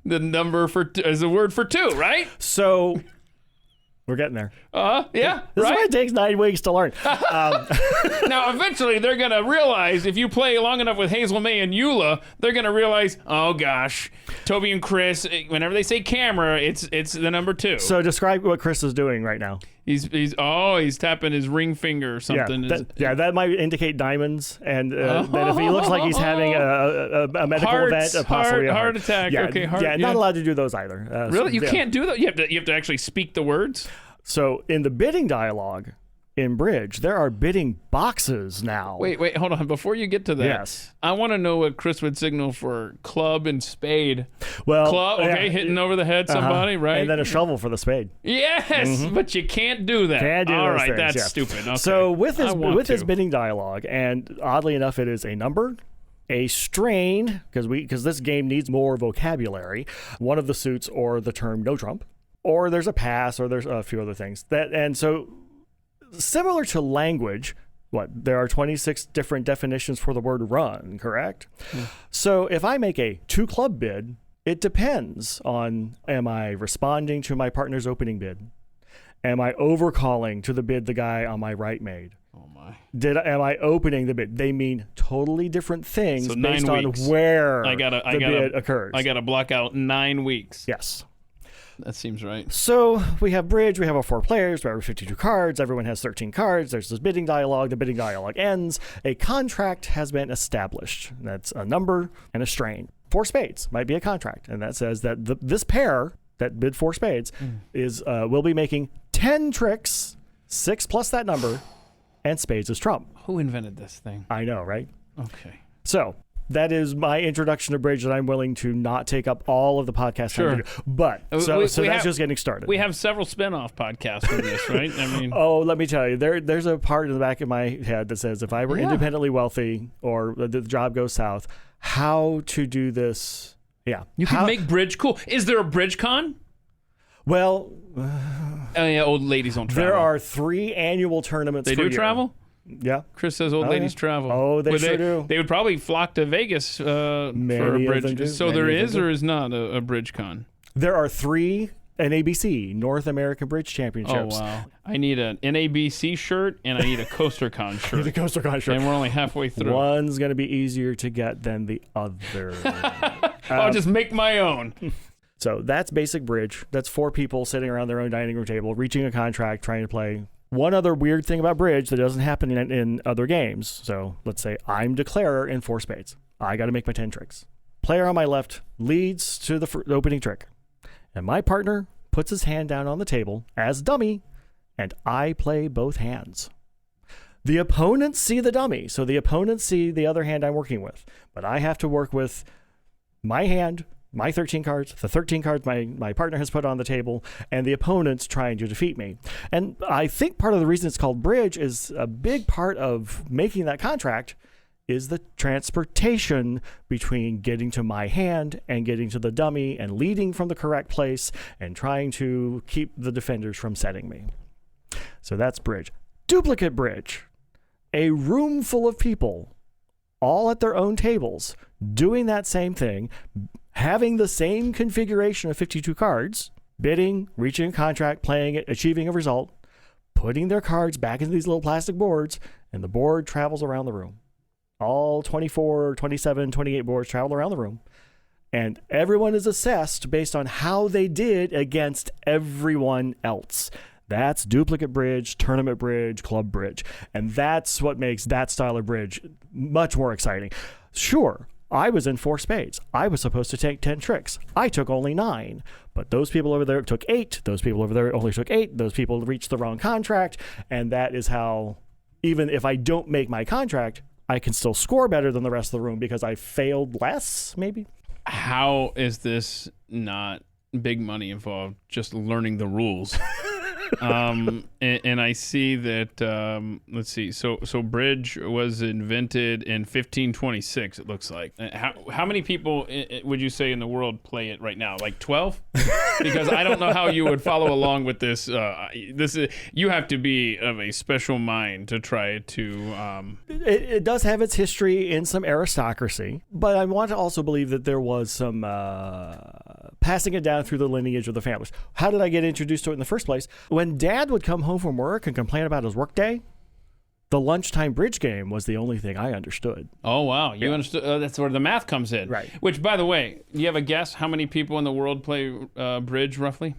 the number is a word for 2, right? So we're getting there. Yeah. This is why it takes 9 weeks to learn. Now, eventually, they're going to realize, if you play long enough with Hazel May and Eula, they're going to realize, oh, gosh, Toby and Chris, whenever they say camera, it's the number 2. So describe what Chris is doing right now. He's tapping his ring finger or something. That might indicate diamonds, and then if he looks like he's having a medical event, possibly a heart attack. Yeah, okay, not allowed to do those either. Really, you can't do that. You have to actually speak the words. So in the bidding dialogue in bridge, there are bidding boxes now. Wait, hold on. Before you get to that, I want to know what Chris would signal for club and spade. Well, club, hitting over the head somebody, right? And then a shovel for the spade. Yes, but you can't do that. Can't do All those right, things, that's stupid. Okay. So with his bidding dialogue, and oddly enough, it is a number, a strain, because this game needs more vocabulary, one of the suits, or the term no trump, or there's a pass, or there's a few other things. And so similar to language, there are 26 different definitions for the word run, correct? Mm. So if I make a 2 club bid, it depends on, am I responding to my partner's opening bid? Am I overcalling to the bid the guy on my right made? Oh my. Am I opening the bid? They mean totally different things based on where the bid occurs. I got to block out 9 weeks. Yes. That seems right. So we have bridge. We have our 4 players. We have our 52 cards. Everyone has 13 cards. There's this bidding dialogue. The bidding dialogue ends. A contract has been established. That's a number and a strain. 4 spades might be a contract, and that says that this pair that bid 4 spades will be making 10 tricks, 6 plus that number, and spades is trump. Who invented this thing? I know, right? Okay. So that is my introduction to bridge, that I'm willing to not take up all of the podcast time to do. But so that's just getting started. We have several spin-off podcasts from this, right? I mean, let me tell you, there's a part in the back of my head that says, if I were independently wealthy or the job goes south, how to do this Yeah. You can make bridge cool. Is there a bridge con? Well, oh yeah, old ladies don't travel. There are 3 annual tournaments. They do travel? Yeah. Chris says old ladies travel. Oh, they sure do. They would probably flock to Vegas for a bridge. So there is or is not a bridge con? There are 3 NABC, North American Bridge Championships. Oh, wow. I need an NABC shirt and I need a CoasterCon shirt. The CoasterCon shirt. And we're only halfway through. One's going to be easier to get than the other. I'll just make my own. So that's basic bridge. That's 4 people sitting around their own dining room table, reaching a contract, trying to play. One other weird thing about bridge that doesn't happen in other games. So let's say I'm declarer in 4 spades. I got to make my 10 tricks. Player on my left leads to the opening trick. And my partner puts his hand down on the table as dummy, and I play both hands. The opponents see the dummy, so the opponents see the other hand I'm working with. But I have to work with my hand, my 13 cards, the 13 cards my partner has put on the table, and the opponent's trying to defeat me. And I think part of the reason it's called bridge is a big part of making that contract is the transportation between getting to my hand and getting to the dummy and leading from the correct place and trying to keep the defenders from setting me. So that's bridge. Duplicate bridge. A room full of people, all at their own tables, doing that same thing, having the same configuration of 52 cards, bidding, reaching a contract, playing it, achieving a result, putting their cards back into these little plastic boards, and the board travels around the room. All 24, 27, 28 boards travel around the room, and everyone is assessed based on how they did against everyone else. That's duplicate bridge, tournament bridge, club bridge, and that's what makes that style of bridge much more exciting. Sure, I was in 4 spades. I was supposed to take 10 tricks. I took only 9, but those people over there took 8. Those people over there only took 8. Those people reached the wrong contract, and that is how, even if I don't make my contract, I can still score better than the rest of the room because I failed less, maybe. How is this not big money involved? Just learning the rules. And I see that, let's see, so bridge was invented in 1526, it looks like. How many people would you say in the world play it right now? Like 12? Because I don't know how you would follow along with this. You have to be of a special mind to try to... It does have its history in some aristocracy, but I want to also believe that there was some passing it down through the lineage of the families. How did I get introduced to it in the first place? When Dad would come home from work and complain about his workday, the lunchtime bridge game was the only thing I understood. Oh, wow. You understood. That's where the math comes in. Right. Which, by the way, do you have a guess how many people in the world play bridge, roughly?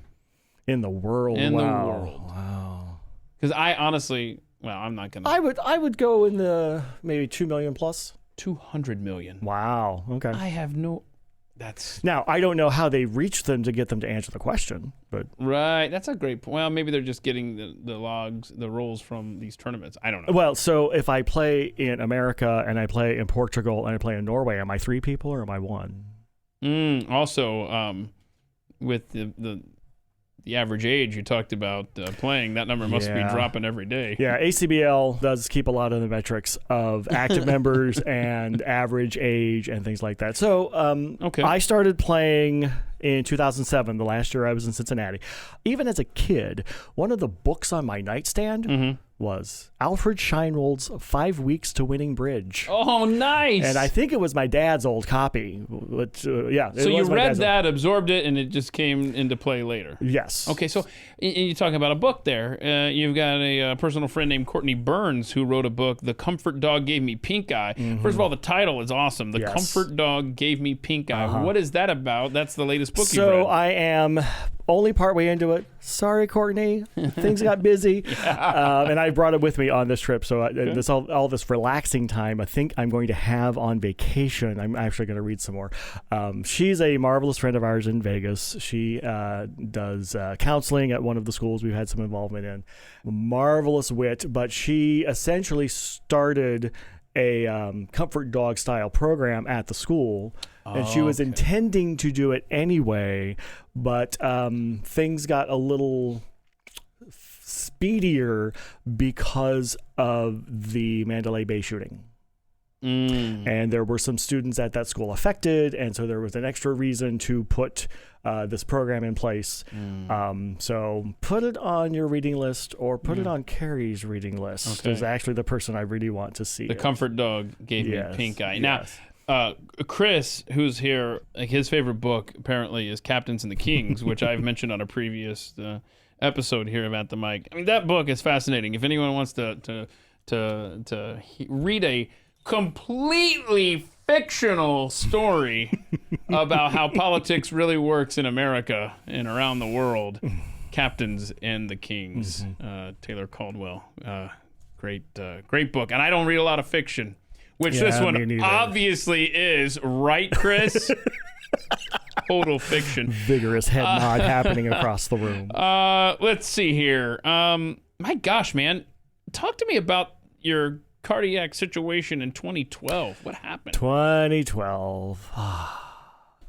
In the world? In wow. the world. Wow. Because I honestly, well, I'm not going to. I would go in the maybe 2 million plus. 200 million. Wow. Okay. I have no... That's now I don't know how they reached them to get them to answer the question, but right. That's a great point. Well, maybe they're just getting the logs, the rolls from these tournaments. I don't know. Well, so if I play in America and I play in Portugal and I play in Norway, am I 3 people or am I 1? Also, with the average age you talked about playing, that number must be dropping every day. Yeah, ACBL does keep a lot of the metrics of active members and average age and things like that. So okay. I started playing in 2007, the last year I was in Cincinnati. Even as a kid, one of the books on my nightstand was Alfred Scheinwold's 5 Weeks to Winning Bridge. Oh, nice. And I think it was my dad's old copy. Which, so you read that, absorbed it, and it just came into play later. Yes. Okay, so you're talking about a book there. You've got a personal friend named Courtney Burns who wrote a book, The Comfort Dog Gave Me Pink Eye. First of all, the title is awesome. The Comfort Dog Gave Me Pink Eye. What is that about? That's the latest book you've read. So I am only partway into it. Sorry, Courtney. Things got busy. And I brought it with me on this trip. So all this relaxing time, I think I'm going to have on vacation. I'm actually going to read some more. She's a marvelous friend of ours in Vegas. She does counseling at one of the schools we've had some involvement in. Marvelous wit, but she essentially started a comfort dog style program at the school. And she was intending to do it anyway, but things got a little speedier because of the Mandalay Bay shooting. And there were some students at that school affected, and so there was an extra reason to put this program in place. So put it on your reading list, or put it on Carrie's reading list. Okay. Is actually the person I really want to see. The comfort dog gave me pink eye. Yes. Now, Chris, who's here, like, his favorite book apparently is Captains and the Kings, which I've mentioned on a previous episode here about the mic. I mean, that book is fascinating. If anyone wants to read a completely fictional story about how politics really works in America and around the world, Captains and the Kings, Taylor Caldwell, great book. And I don't read a lot of fiction, which this one obviously is, right, Chris? Total fiction. Vigorous head nod happening across the room. Let's see here. My gosh, man, talk to me about your cardiac situation in 2012. What happened? 2012.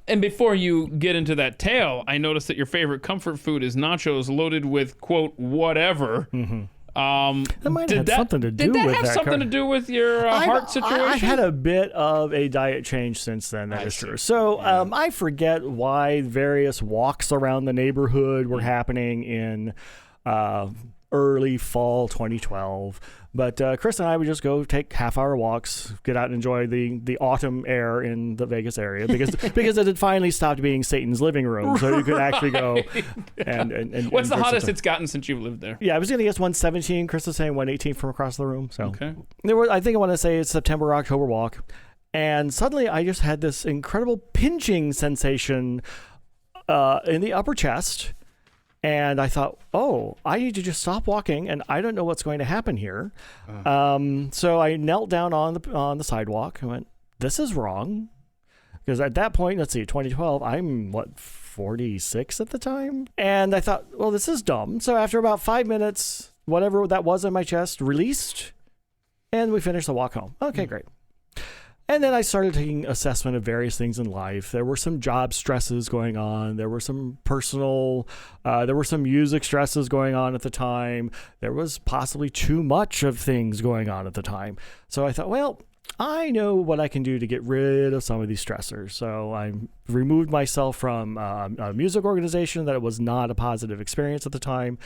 And before you get into that tale, I noticed that your favorite comfort food is nachos loaded with, quote, whatever. That might have something to do with that. Did that have something to do with your heart situation? I had a bit of a diet change since then, that is true. So I forget why various walks around the neighborhood were happening in early fall 2012. But Chris and I would just go take half-hour walks, get out and enjoy the autumn air in the Vegas area, because it had finally stopped being Satan's living room, so you could actually go and What's the hottest it's gotten since you've lived there? Yeah, I was going to guess 117. Chris is saying 118 from across the room. So okay. I think I want to say it's September, October walk, and suddenly I just had this incredible pinching sensation in the upper chest. And I thought, I need to just stop walking, and I don't know what's going to happen here. So I knelt down on the sidewalk and went, this is wrong. Because at that point, let's see, 2012, I'm, 46 at the time? And I thought, well, this is dumb. So after about 5 minutes, whatever that was in my chest released, and we finished the walk home. Okay, great. And then I started taking assessment of various things in life. There were some job stresses going on. There were some personal, there were some music stresses going on at the time. There was possibly too much of things going on at the time. So I thought, well, I know what I can do to get rid of some of these stressors. So I removed myself from a music organization that was not a positive experience at the time.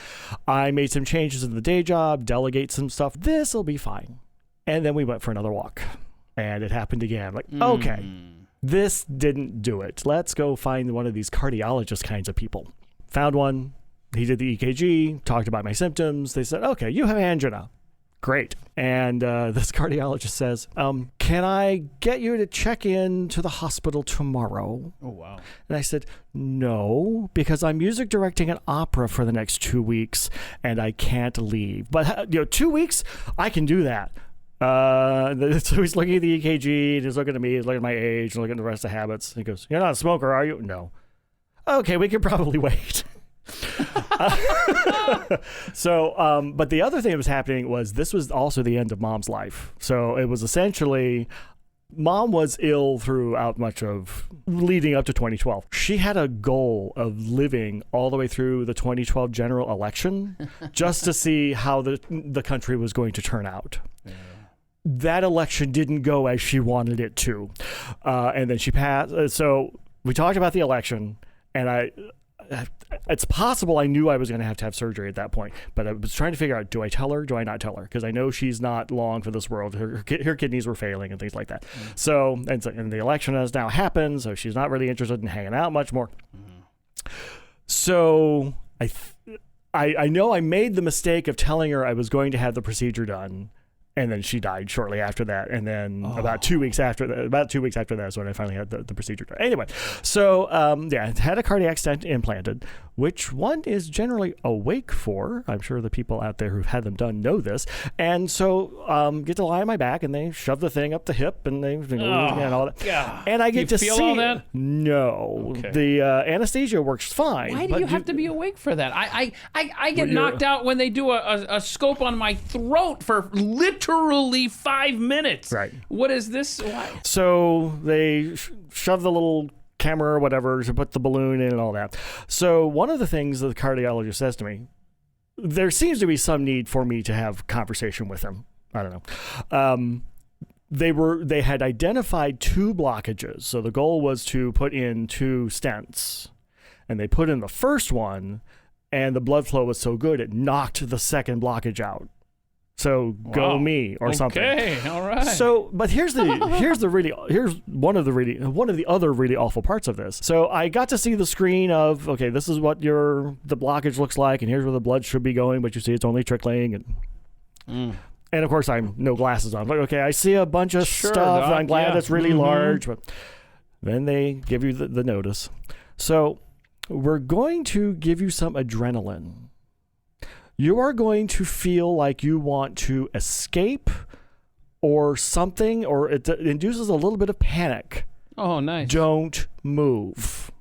I made some changes in the day job, delegate some stuff. This will be fine. And then we went for another walk. And it happened again. Like, okay, this didn't do it. Let's go find one of these cardiologist kinds of people. Found one. He did the EKG, talked about my symptoms. They said, okay, you have angina. Great. And this cardiologist says, can I get you to check in to the hospital tomorrow? Oh, wow. And I said, no, because I'm music directing an opera for the next 2 weeks, and I can't leave. But 2 weeks, I can do that. So he's looking at the EKG, and he's looking at me, he's looking at my age, and looking at the rest of habits. He goes, you're not a smoker, are you? No. Okay, we can probably wait. So, but the other thing that was happening was this was also the end of Mom's life. So it was essentially, Mom was ill throughout much of leading up to 2012. She had a goal of living all the way through the 2012 general election just to see how the country was going to turn out. Yeah. That election didn't go as she wanted it to. And then she passed. So we talked about the election, and it's possible I knew I was going to have surgery at that point, but I was trying to figure out, do I tell her? Do I not tell her? Because I know she's not long for this world. Her kidneys were failing and things like that. So the election has now happened, so she's not really interested in hanging out much more. So I know I made the mistake of telling her I was going to have the procedure done. And then she died shortly after that. And then about 2 weeks after that is when I finally had the procedure done. Anyway, so had a cardiac stent implanted, which one is generally awake for. I'm sure the people out there who've had them done know this. And so get to lie on my back, and they shove the thing up the hip, and they and all that. God. And I get to feel see all that? No, okay. The anesthesia works fine. Why do you have to be awake for that? I get knocked out when they do a scope on my throat for literally 5 minutes. Right. What is this? Why? So they shove the little camera or whatever to put the balloon in and all that. So one of the things that the cardiologist says to me, there seems to be some need for me to have conversation with him. I don't know. they had identified 2 blockages. So the goal was to put in 2 stents. And they put in the first one, and the blood flow was so good it knocked the second blockage out. So go me or something. Okay, all right. So, but here's one of the other really awful parts of this. So I got to see the screen of, okay, this is what the blockage looks like, and here's where the blood should be going, but you see it's only trickling, and of course I'm no glasses on. Like, okay, I see a bunch of stuff. Doc, I'm glad it's really large, but then they give you the notice. So we're going to give you some adrenaline. You are going to feel like you want to escape or something, or it induces a little bit of panic. Oh, nice. Don't move.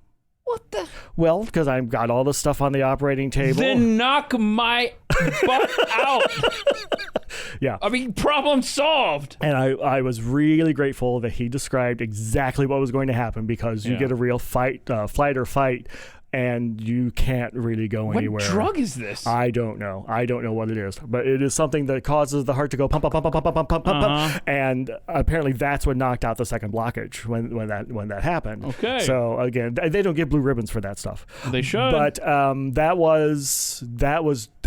What the? Well, because I've got all the stuff on the operating table. Then knock my butt out. Yeah. I mean, problem solved. And I was really grateful that he described exactly what was going to happen, because you get a real flight or fight, and you can't really go anywhere. What drug is this? I don't know. I don't know what it is, but it is something that causes the heart to go pump, pump, pump, pump, pump, pump, pump, pump. And apparently that's what knocked out the second blockage when that happened. Okay. So again, they don't get blue ribbons for that stuff. They should. But that was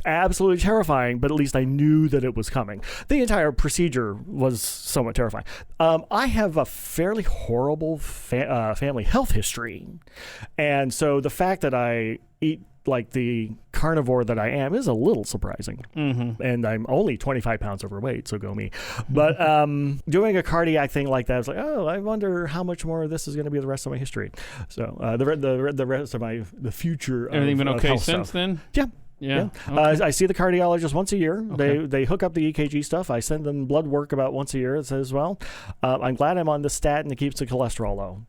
absolutely terrifying, but at least I knew that it was coming. The entire procedure was somewhat terrifying. I have a fairly horrible family health history, and so the fact that I eat like the carnivore that I am is a little surprising. And I'm only 25 pounds overweight, so go me. But doing a cardiac thing like that, I was like, oh, I wonder how much more of this is going to be the rest of my history. So the rest of the future. Everything been okay since stuff. Then? Yeah. Yeah. Okay. I see the cardiologist once a year. Okay. They hook up the EKG stuff. I send them blood work about once a year as well. I'm glad I'm on the statin that keeps the cholesterol low.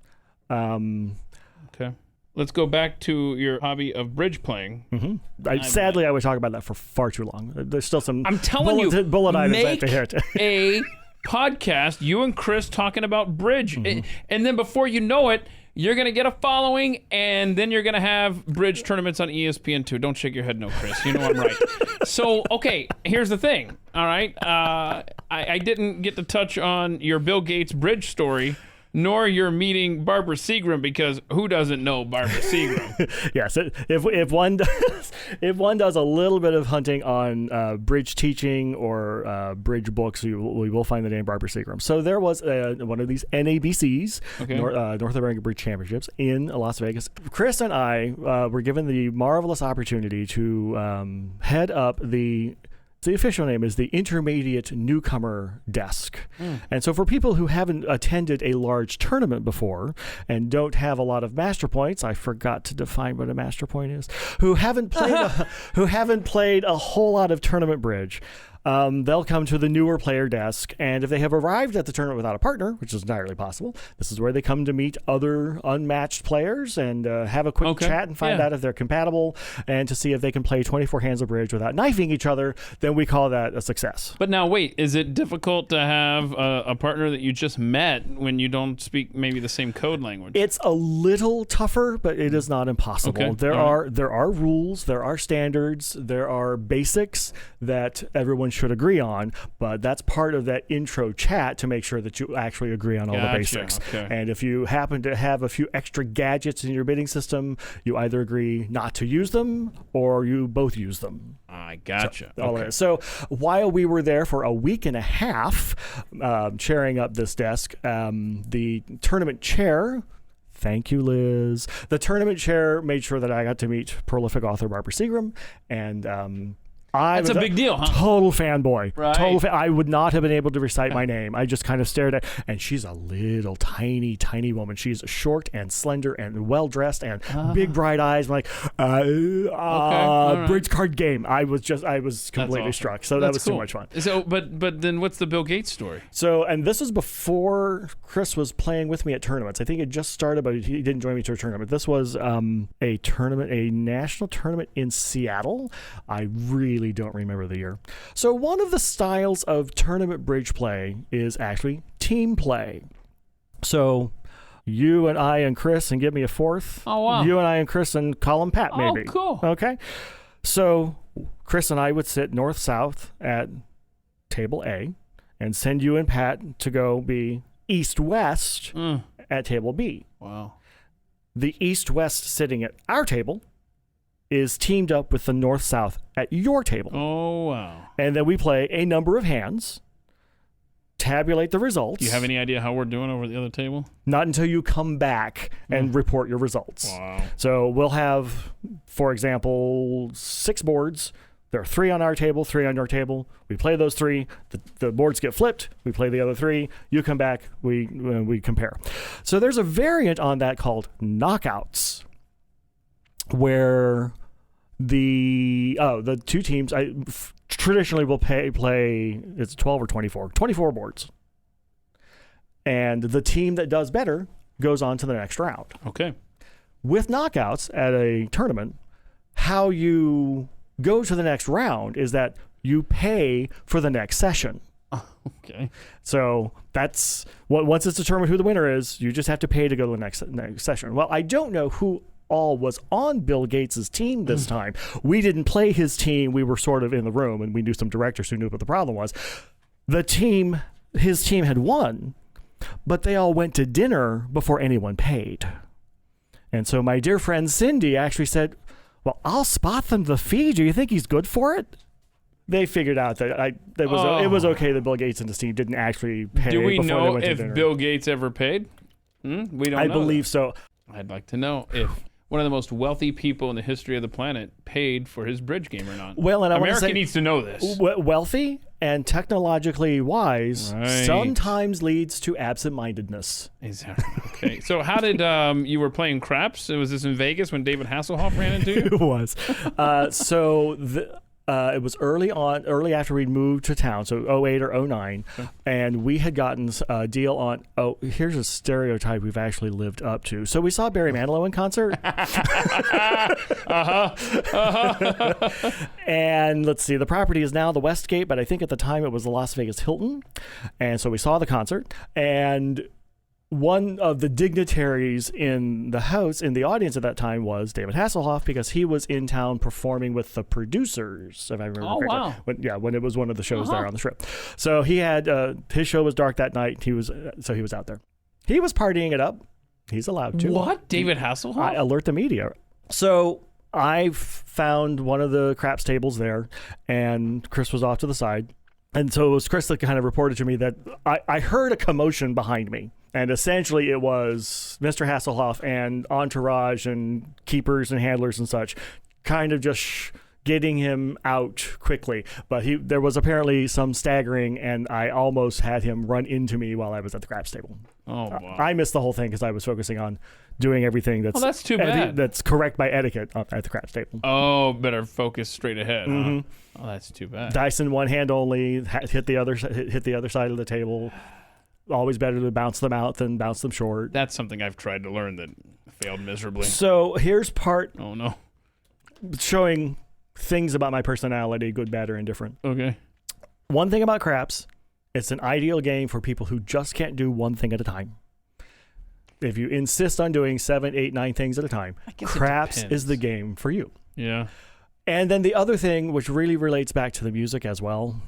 Okay. Let's go back to your hobby of bridge playing. Sadly, I would talk about that for far too long. There's still some I'm telling bullet items I have to make hit. a podcast, you and Chris talking about bridge. And then before you know it, you're going to get a following, and then you're going to have bridge tournaments on ESPN2. Don't shake your head no, Chris. You know I'm right. So, okay, here's the thing, all right? I didn't get to touch on your Bill Gates bridge story, nor your meeting Barbara Segrum, because who doesn't know Barbara Segrum? Yes, if one does a little bit of hunting on bridge teaching or bridge books, we will find the name Barbara Segrum. So there was one of these NABCs, North American Bridge Championships, in Las Vegas. Chris and I were given the marvelous opportunity to head up the official name is the Intermediate Newcomer Desk. And so for people who haven't attended a large tournament before and don't have a lot of master points, I forgot to define what a master point is, who haven't played a whole lot of tournament bridge, they'll come to the newer player desk, and if they have arrived at the tournament without a partner, which is entirely possible, this is where they come to meet other unmatched players and have a quick chat and find out if they're compatible, and to see if they can play 24 hands of bridge without knifing each other. Then we call that a success. But now wait, is it difficult to have a partner that you just met when you don't speak maybe the same code language? It's a little tougher, but it is not impossible. Okay. There are rules, there are standards, there are basics that everyone should agree on, but that's part of that intro chat to make sure that you actually agree on all the basics. Okay. And if you happen to have a few extra gadgets in your bidding system, you either agree not to use them or you both use them. I gotcha. So while we were there for a week and a half chairing up this desk, the tournament chair, thank you, Liz. The tournament chair made sure that I got to meet prolific author Barbara Segrum, and that's a big deal, huh? Total fanboy. Right. I would not have been able to recite my name. I just kind of stared at, and she's a little tiny woman. She's short and slender and well dressed and big bright eyes. I'm like, bridge card game. I was completely struck. So that was too much fun. So, but then what's the Bill Gates story? So, and this was before Chris was playing with me at tournaments. I think it just started, but he didn't join me to a tournament. This was a national tournament in Seattle. I really don't remember the year. So one of the styles of tournament bridge play is actually team play. So you and I and Chris, and give me a fourth. Oh, wow. You and I and Chris and call him Pat, maybe. Oh, cool. Okay. So Chris and I would sit north-south at table A, and send you and Pat to go be east-west at table B. Wow. The east-west sitting at our table is teamed up with the north-south at your table. Oh, wow. And then we play a number of hands, tabulate the results. Do you have any idea how we're doing over at the other table? Not until you come back and report your results. Wow. So we'll have, for example, 6 boards. There are 3 on our table, 3 on your table. We play those 3. The boards get flipped. We play the other 3. You come back. We compare. So there's a variant on that called knockouts, where the 2 teams traditionally will play. It's 12 or 24 boards, and the team that does better goes on to the next round. Okay. With knockouts at a tournament, how you go to the next round is that you pay for the next session. Okay. So that's once it's determined who the winner is, you just have to pay to go to the next session. Well, I don't know who all was on Bill Gates' team this time. We didn't play his team. We were sort of in the room, and we knew some directors who knew what the problem was. His team had won, but they all went to dinner before anyone paid. And so my dear friend Cindy actually said, well, I'll spot them the fee. Do you think he's good for it? They figured out that it was okay that Bill Gates and his team didn't actually pay. Do we before know they went to if dinner. Bill Gates ever paid? We don't know. I believe so. I'd like to know if one of the most wealthy people in the history of the planet paid for his bridge game or not. Well, and America needs to know this. Wealthy and technologically wise sometimes leads to absent-mindedness. Exactly. Okay. So how did you were playing craps? Was this in Vegas when David Hasselhoff ran into you? It was. It was early after we'd moved to town, so 08 or 09, and we had gotten a deal on, here's a stereotype we've actually lived up to. So we saw Barry Manilow in concert. And let's see, the property is now the Westgate, but I think at the time it was the Las Vegas Hilton. And so we saw the concert, and one of the dignitaries in the audience at that time was David Hasselhoff, because he was in town performing with the producers, if I remember correctly. Wow. When it was one of the shows there on the Strip. So he had his show was dark that night. He was out there. He was partying it up. He's allowed to. What? David Hasselhoff? I alert the media. So I found one of the craps tables there, and Chris was off to the side. And so it was Chris that kind of reported to me that I heard a commotion behind me. And essentially it was Mr. Hasselhoff and entourage and keepers and handlers and such kind of just getting him out quickly. But there was apparently some staggering, and I almost had him run into me while I was at the craps table. Oh, wow. I missed the whole thing because I was focusing on doing everything that's too bad. That's correct by etiquette at the craps table. Oh, better focus straight ahead. Huh? Oh, that's too bad. Dyson one hand only, hit the other side of the table. Always better to bounce them out than bounce them short. That's something I've tried to learn that failed miserably. So here's part showing things about my personality, good, bad, or indifferent. Okay. One thing about craps, it's an ideal game for people who just can't do one thing at a time. If you insist on doing 7, 8, 9 things at a time, craps is the game for you. Yeah. And then the other thing, which really relates back to the music as well,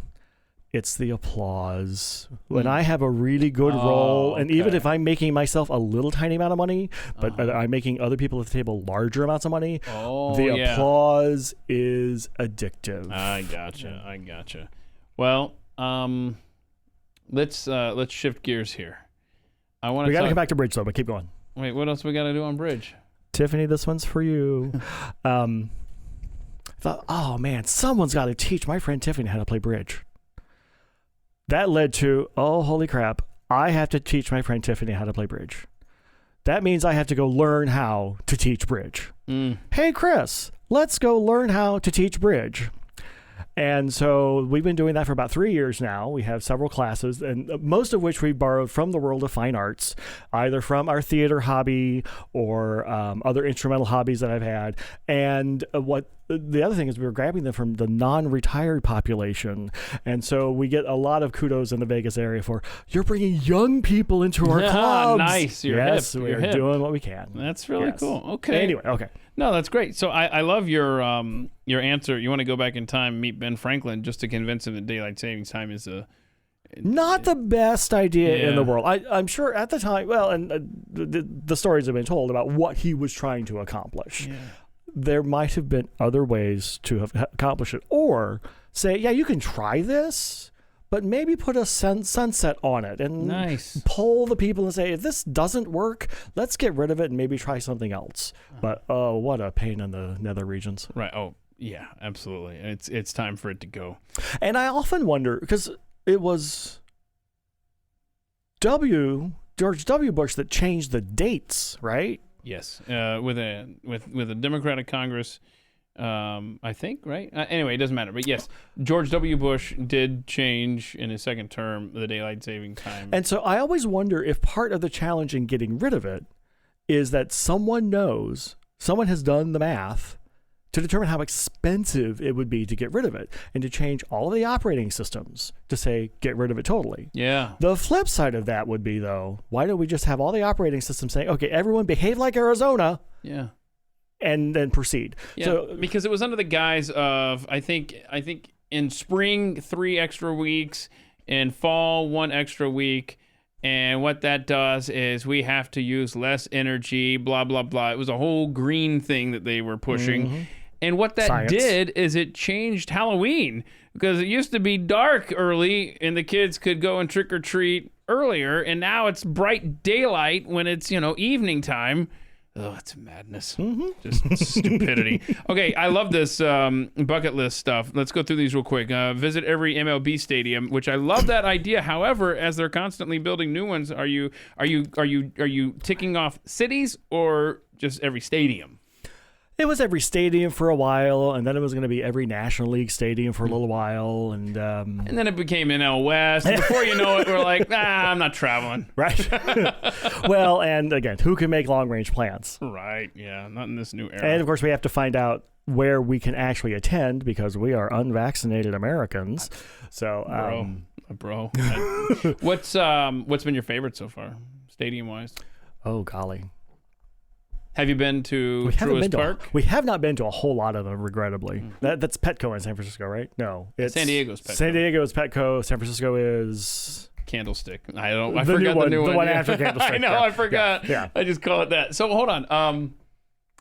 it's the applause. When I have a really good roll, and even if I'm making myself a little tiny amount of money, but I'm making other people at the table larger amounts of money, the applause is addictive. I gotcha. Well, let's shift gears here. We got to come back to bridge though, but keep going. Wait, what else we got to do on bridge? Tiffany, this one's for you. I thought, oh man, someone's got to teach my friend Tiffany how to play bridge. That led to, oh, holy crap, I have to teach my friend Tiffany how to play bridge. That means I have to go learn how to teach bridge. Hey, Chris, let's go learn how to teach bridge. And so we've been doing that for about 3 years now. We have several classes, and most of which we borrowed from the world of fine arts, either from our theater hobby or other instrumental hobbies that I've had. And the other thing is we were grabbing them from the non-retired population. And so we get a lot of kudos in the Vegas area for, you're bringing young people into our clubs. Nice. Yes, we're doing what we can. That's really cool. Okay. Anyway, okay. No, that's great. So I love your answer. You want to go back in time, meet Ben Franklin, just to convince him that daylight savings time is Not the best idea in the world. I'm sure at the time, well, and the stories have been told about what he was trying to accomplish. Yeah. There might have been other ways to have accomplished it. Or say, yeah, you can try this, but maybe put a sunset on it and poll the people and say, if this doesn't work, let's get rid of it and maybe try something else. But what a pain in the nether regions. Right. Oh, yeah, absolutely. It's time for it to go. And I often wonder, because it was George W. Bush that changed the dates, right? Yes, with a Democratic Congress, I think, right? Anyway, it doesn't matter. But yes, George W. Bush did change in his second term the daylight saving time. And so I always wonder if part of the challenge in getting rid of it is that someone has done the math to determine how expensive it would be to get rid of it and to change all of the operating systems to say, get rid of it totally. Yeah. The flip side of that would be, though, why don't we just have all the operating systems saying, okay, everyone behave like Arizona. Yeah. And then proceed. Yeah, so, because it was under the guise of, I think in spring, 3 extra weeks, in fall, 1 extra week. And what that does is we have to use less energy, blah, blah, blah. It was a whole green thing that they were pushing. Mm-hmm. And what that did is it changed Halloween, because it used to be dark early and the kids could go and trick or treat earlier. And now it's bright daylight when it's, evening time. Oh, it's madness. Mm-hmm. Just stupidity. Okay, I love this bucket list stuff. Let's go through these real quick. Visit every MLB stadium, which I love that idea. However, as they're constantly building new ones, are you ticking off cities or just every stadium? It was every stadium for a while, and then it was going to be every National League stadium for a little while, and then it became NL West. And before you know it, we're like, I'm not traveling. Right. Well, and again, who can make long-range plans? Right. Yeah. Not in this new era. And of course, we have to find out where we can actually attend because we are unvaccinated Americans. So, bro. What's been your favorite so far, stadium-wise? Oh, golly. Have you been to Truist Park? We have not been to a whole lot of them, regrettably. Mm-hmm. That's Petco in San Francisco, right? No, it's San Diego's Petco. San Diego is Petco. San Francisco is Candlestick. I forgot the new one. The one after Candlestick. I know. Yeah. I forgot. Yeah. I just call it that. So hold on.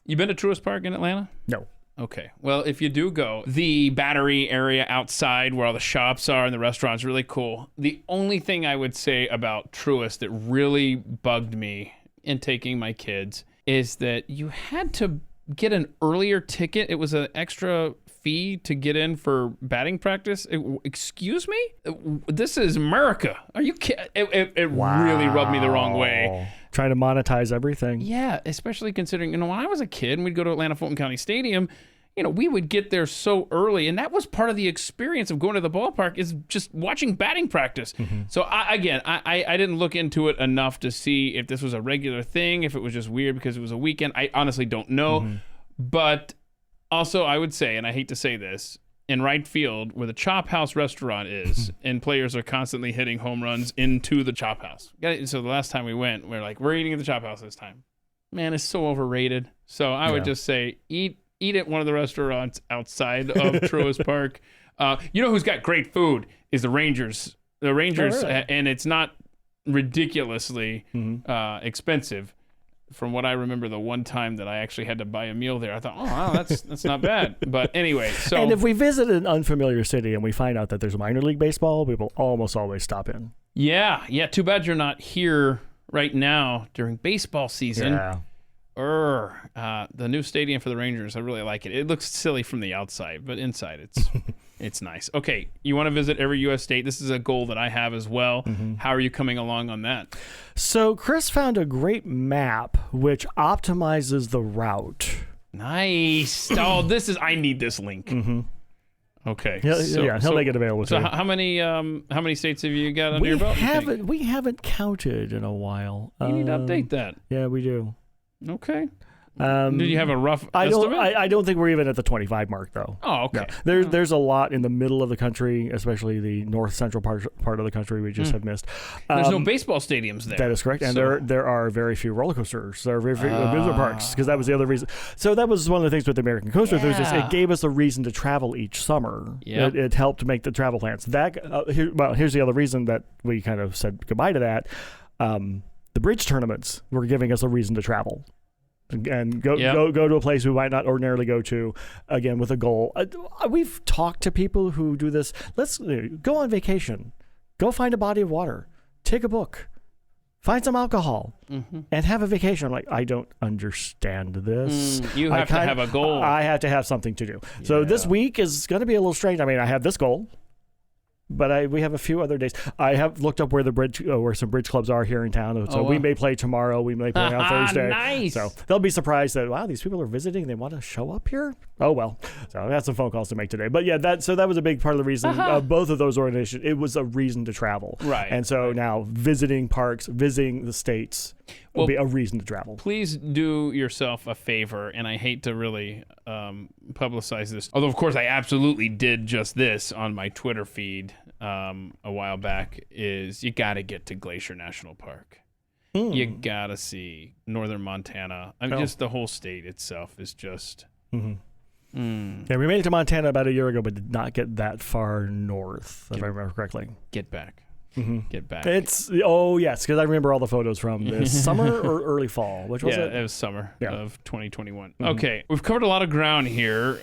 You been to Truist Park in Atlanta? No. Okay. Well, if you do go, the Battery area outside where all the shops are and the restaurants are really cool. The only thing I would say about Truist that really bugged me in taking my kids is that you had to get an earlier ticket. It was an extra fee to get in for batting practice. Excuse me? This is America. Are you kidding? It really rubbed me the wrong way. Trying to monetize everything. Yeah, especially considering, when I was a kid and we'd go to Atlanta Fulton County Stadium, we would get there so early, and that was part of the experience of going to the ballpark is just watching batting practice. Mm-hmm. So I didn't look into it enough to see if this was a regular thing, if it was just weird because it was a weekend. I honestly don't know. Mm-hmm. But also I would say, and I hate to say this, in right field where the Chop House restaurant is, and players are constantly hitting home runs into the Chop House. So the last time we went, we're eating at the Chop House this time. Man, it's so overrated. So I would just say eat at one of the restaurants outside of Truist Park. Who's got great food is the Rangers. The Rangers, and it's not ridiculously expensive. From what I remember, the one time that I actually had to buy a meal there, I thought, wow, that's not bad. But anyway, so... And if we visit an unfamiliar city and we find out that there's minor league baseball, we will almost always stop in. Yeah. Too bad you're not here right now during baseball season. Yeah. The new stadium for the Rangers, I really like it. It looks silly from the outside, but inside it's nice. Okay, you want to visit every U.S. state. This is a goal that I have as well. Mm-hmm. How are you coming along on that? So Chris found a great map which optimizes the route. Nice. I need this link. Mm-hmm. Okay. He'll make it available. So how many states have you got under your belt? We haven't counted in a while. You need to update that. Yeah, we do. Okay. Did you have a rough estimate? I don't think we're even at the 25 mark, though. Oh, okay. No. There's a lot in the middle of the country, especially the north central part of the country we just have missed. There's no baseball stadiums there. That is correct. And there are very few roller coasters. There are very few amusement parks, because that was the other reason. So that was one of the things with the American Coaster Enthusiasts. It gave us a reason to travel each summer. Yep. It helped make the travel plans. Here's the other reason that we kind of said goodbye to that. The bridge tournaments were giving us a reason to travel. And go to a place we might not ordinarily go to, again, with a goal. We've talked to people who do this. Let's go on vacation. Go find a body of water. Take a book. Find some alcohol. And have a vacation. I'm like, I don't understand this. You have to have a goal. I have to have something to do. Yeah. So this week is going to be a little strange. I mean, I have this goal. But we have a few other days. I have looked up where some bridge clubs are here in town. So we may play tomorrow. We may play on Thursday. Nice. So they'll be surprised that, wow, these people are visiting. They want to show up here? Oh, well. So I got some phone calls to make today. But yeah, that was a big part of the reason. Both of those organizations, it was a reason to travel. Right. And so now visiting parks, visiting the states will be a reason to travel. Please do yourself a favor, and I hate to really publicize this, although of course I absolutely did just this on my Twitter feed a while back, is you got to get to Glacier National Park. You got to see northern Montana. I mean, just the whole state itself is just... Yeah, we made it to Montana about a year ago, but did not get that far north, if I remember correctly. Get back. Get back. Yes, because I remember all the photos from this summer or early fall. Which was it? Yeah, it was summer of 2021. Okay, we've covered a lot of ground here.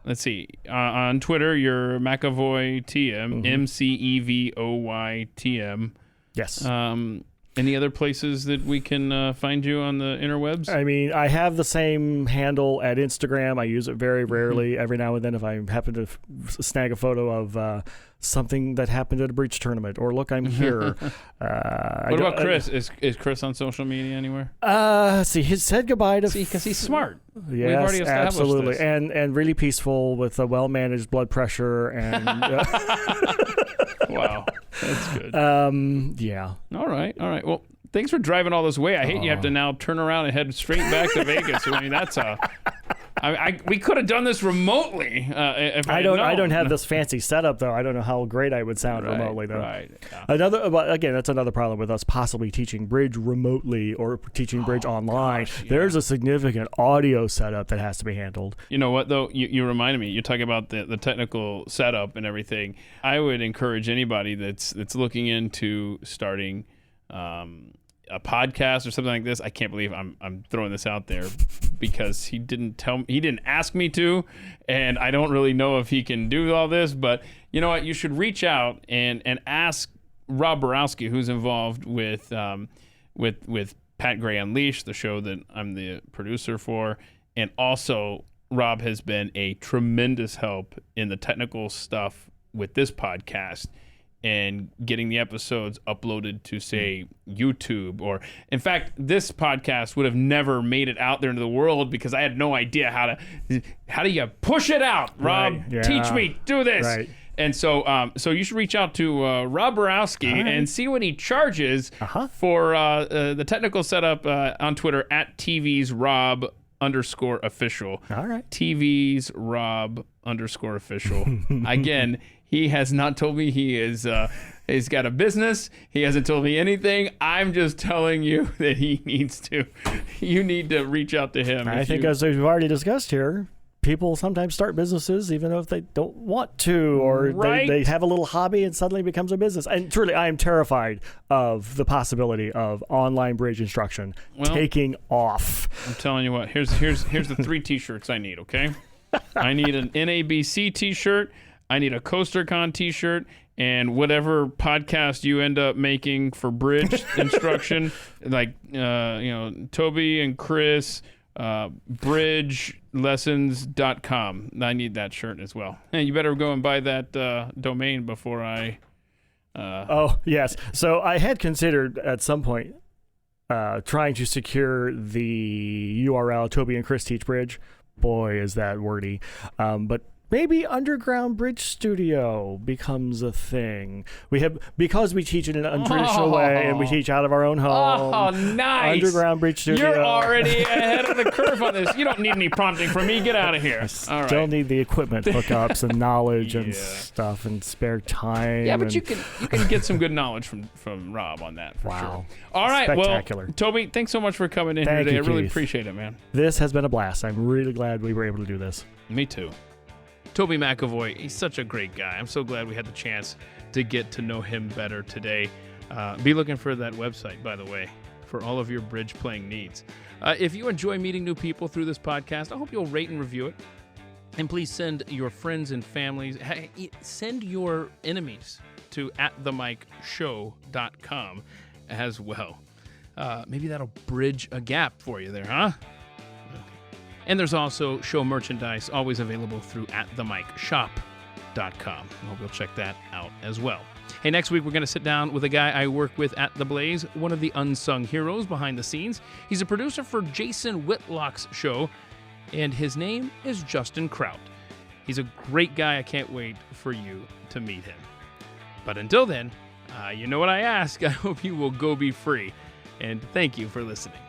Let's see. On Twitter, you're McEvoy TM, MCEVOY TM. Yes. Any other places that we can find you on the interwebs? I mean, I have the same handle at Instagram. I use it very rarely. Every now and then, if I happen to snag a photo of something that happened at a bridge tournament, or look, I'm here. What about Chris? Is Chris on social media anywhere? See, he said goodbye to... See, because he's smart. Yes, we've already established absolutely. this. And really peaceful with a well-managed blood pressure and... Wow, that's good. Yeah. All right. Well, thanks for driving all this way. I hate you have to now turn around and head straight back to Vegas. I mean, that's we could have done this remotely. If I don't have this fancy setup though. I don't know how great I would sound remotely though. Right. Yeah. That's another problem with us possibly teaching bridge remotely or teaching bridge online. Gosh, yeah. There's a significant audio setup that has to be handled. You know what though? You reminded me. You talk about the technical setup and everything. I would encourage anybody that's looking into starting a podcast or something like this. I can't believe I'm throwing this out there because he didn't ask me to, and I don't really know if he can do all this, but you know what? You should reach out and ask Rob Borowski, who's involved with Pat Gray Unleashed, the show that I'm the producer for, and also Rob has been a tremendous help in the technical stuff with this podcast and getting the episodes uploaded to, say, YouTube. Or, in fact, this podcast would have never made it out there into the world because I had no idea how do you push it out, Rob? Right, yeah. Teach me, do this. Right. And so you should reach out to Rob Borowski and see what he charges for the technical setup on Twitter at TVsRob_official. All right. TVsRob_official. Again, he has not told me he's got a business. He hasn't told me anything. I'm just telling you that you need to reach out to him. I think as we've already discussed here, people sometimes start businesses even if they don't want to, or they have a little hobby and suddenly it becomes a business. And truly, I am terrified of the possibility of online bridge instruction taking off. I'm telling you what, here's the 3 t-shirts I need, okay? I need an NABC t-shirt, I need a CoasterCon t-shirt, and whatever podcast you end up making for bridge instruction, like Toby and Chris, bridgelessons.com. I need that shirt as well. And you better go and buy that domain before I... Oh, yes. So I had considered at some point trying to secure the URL Toby and Chris Teach Bridge. Boy, is that wordy. But Maybe underground bridge studio becomes a thing. Because we teach in an untraditional way, and we teach out of our own home. Oh, nice! Underground bridge studio. You're already ahead of the curve on this. You don't need any prompting from me. Get out of here. Still need the equipment hookups and knowledge and stuff and spare time. Yeah, but you can get some good knowledge from Rob on that for sure. All right, spectacular. Well, Toby, thanks so much for coming in Thank here today. you, I really Keith. appreciate it, man. This has been a blast. I'm really glad we were able to do this. Me too. Toby McEvoy, he's such a great guy. I'm so glad we had the chance to get to know him better today. Be looking for that website, by the way, for all of your bridge playing needs. If you enjoy meeting new people through this podcast, I hope you'll rate and review it. And please send your friends and families, send your enemies to atthemicshow.com as well. Maybe that'll bridge a gap for you there, huh? And there's also show merchandise always available through atthemicshop.com. I hope you'll check that out as well. Hey, next week we're going to sit down with a guy I work with at The Blaze, one of the unsung heroes behind the scenes. He's a producer for Jason Whitlock's show, and his name is Justin Kraut. He's a great guy. I can't wait for you to meet him. But until then, you know what I ask. I hope you will go be free. And thank you for listening.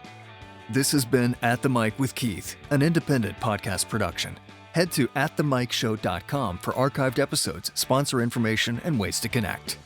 This has been At the Mic with Keith, an independent podcast production. Head to atthemicshow.com for archived episodes, sponsor information, and ways to connect.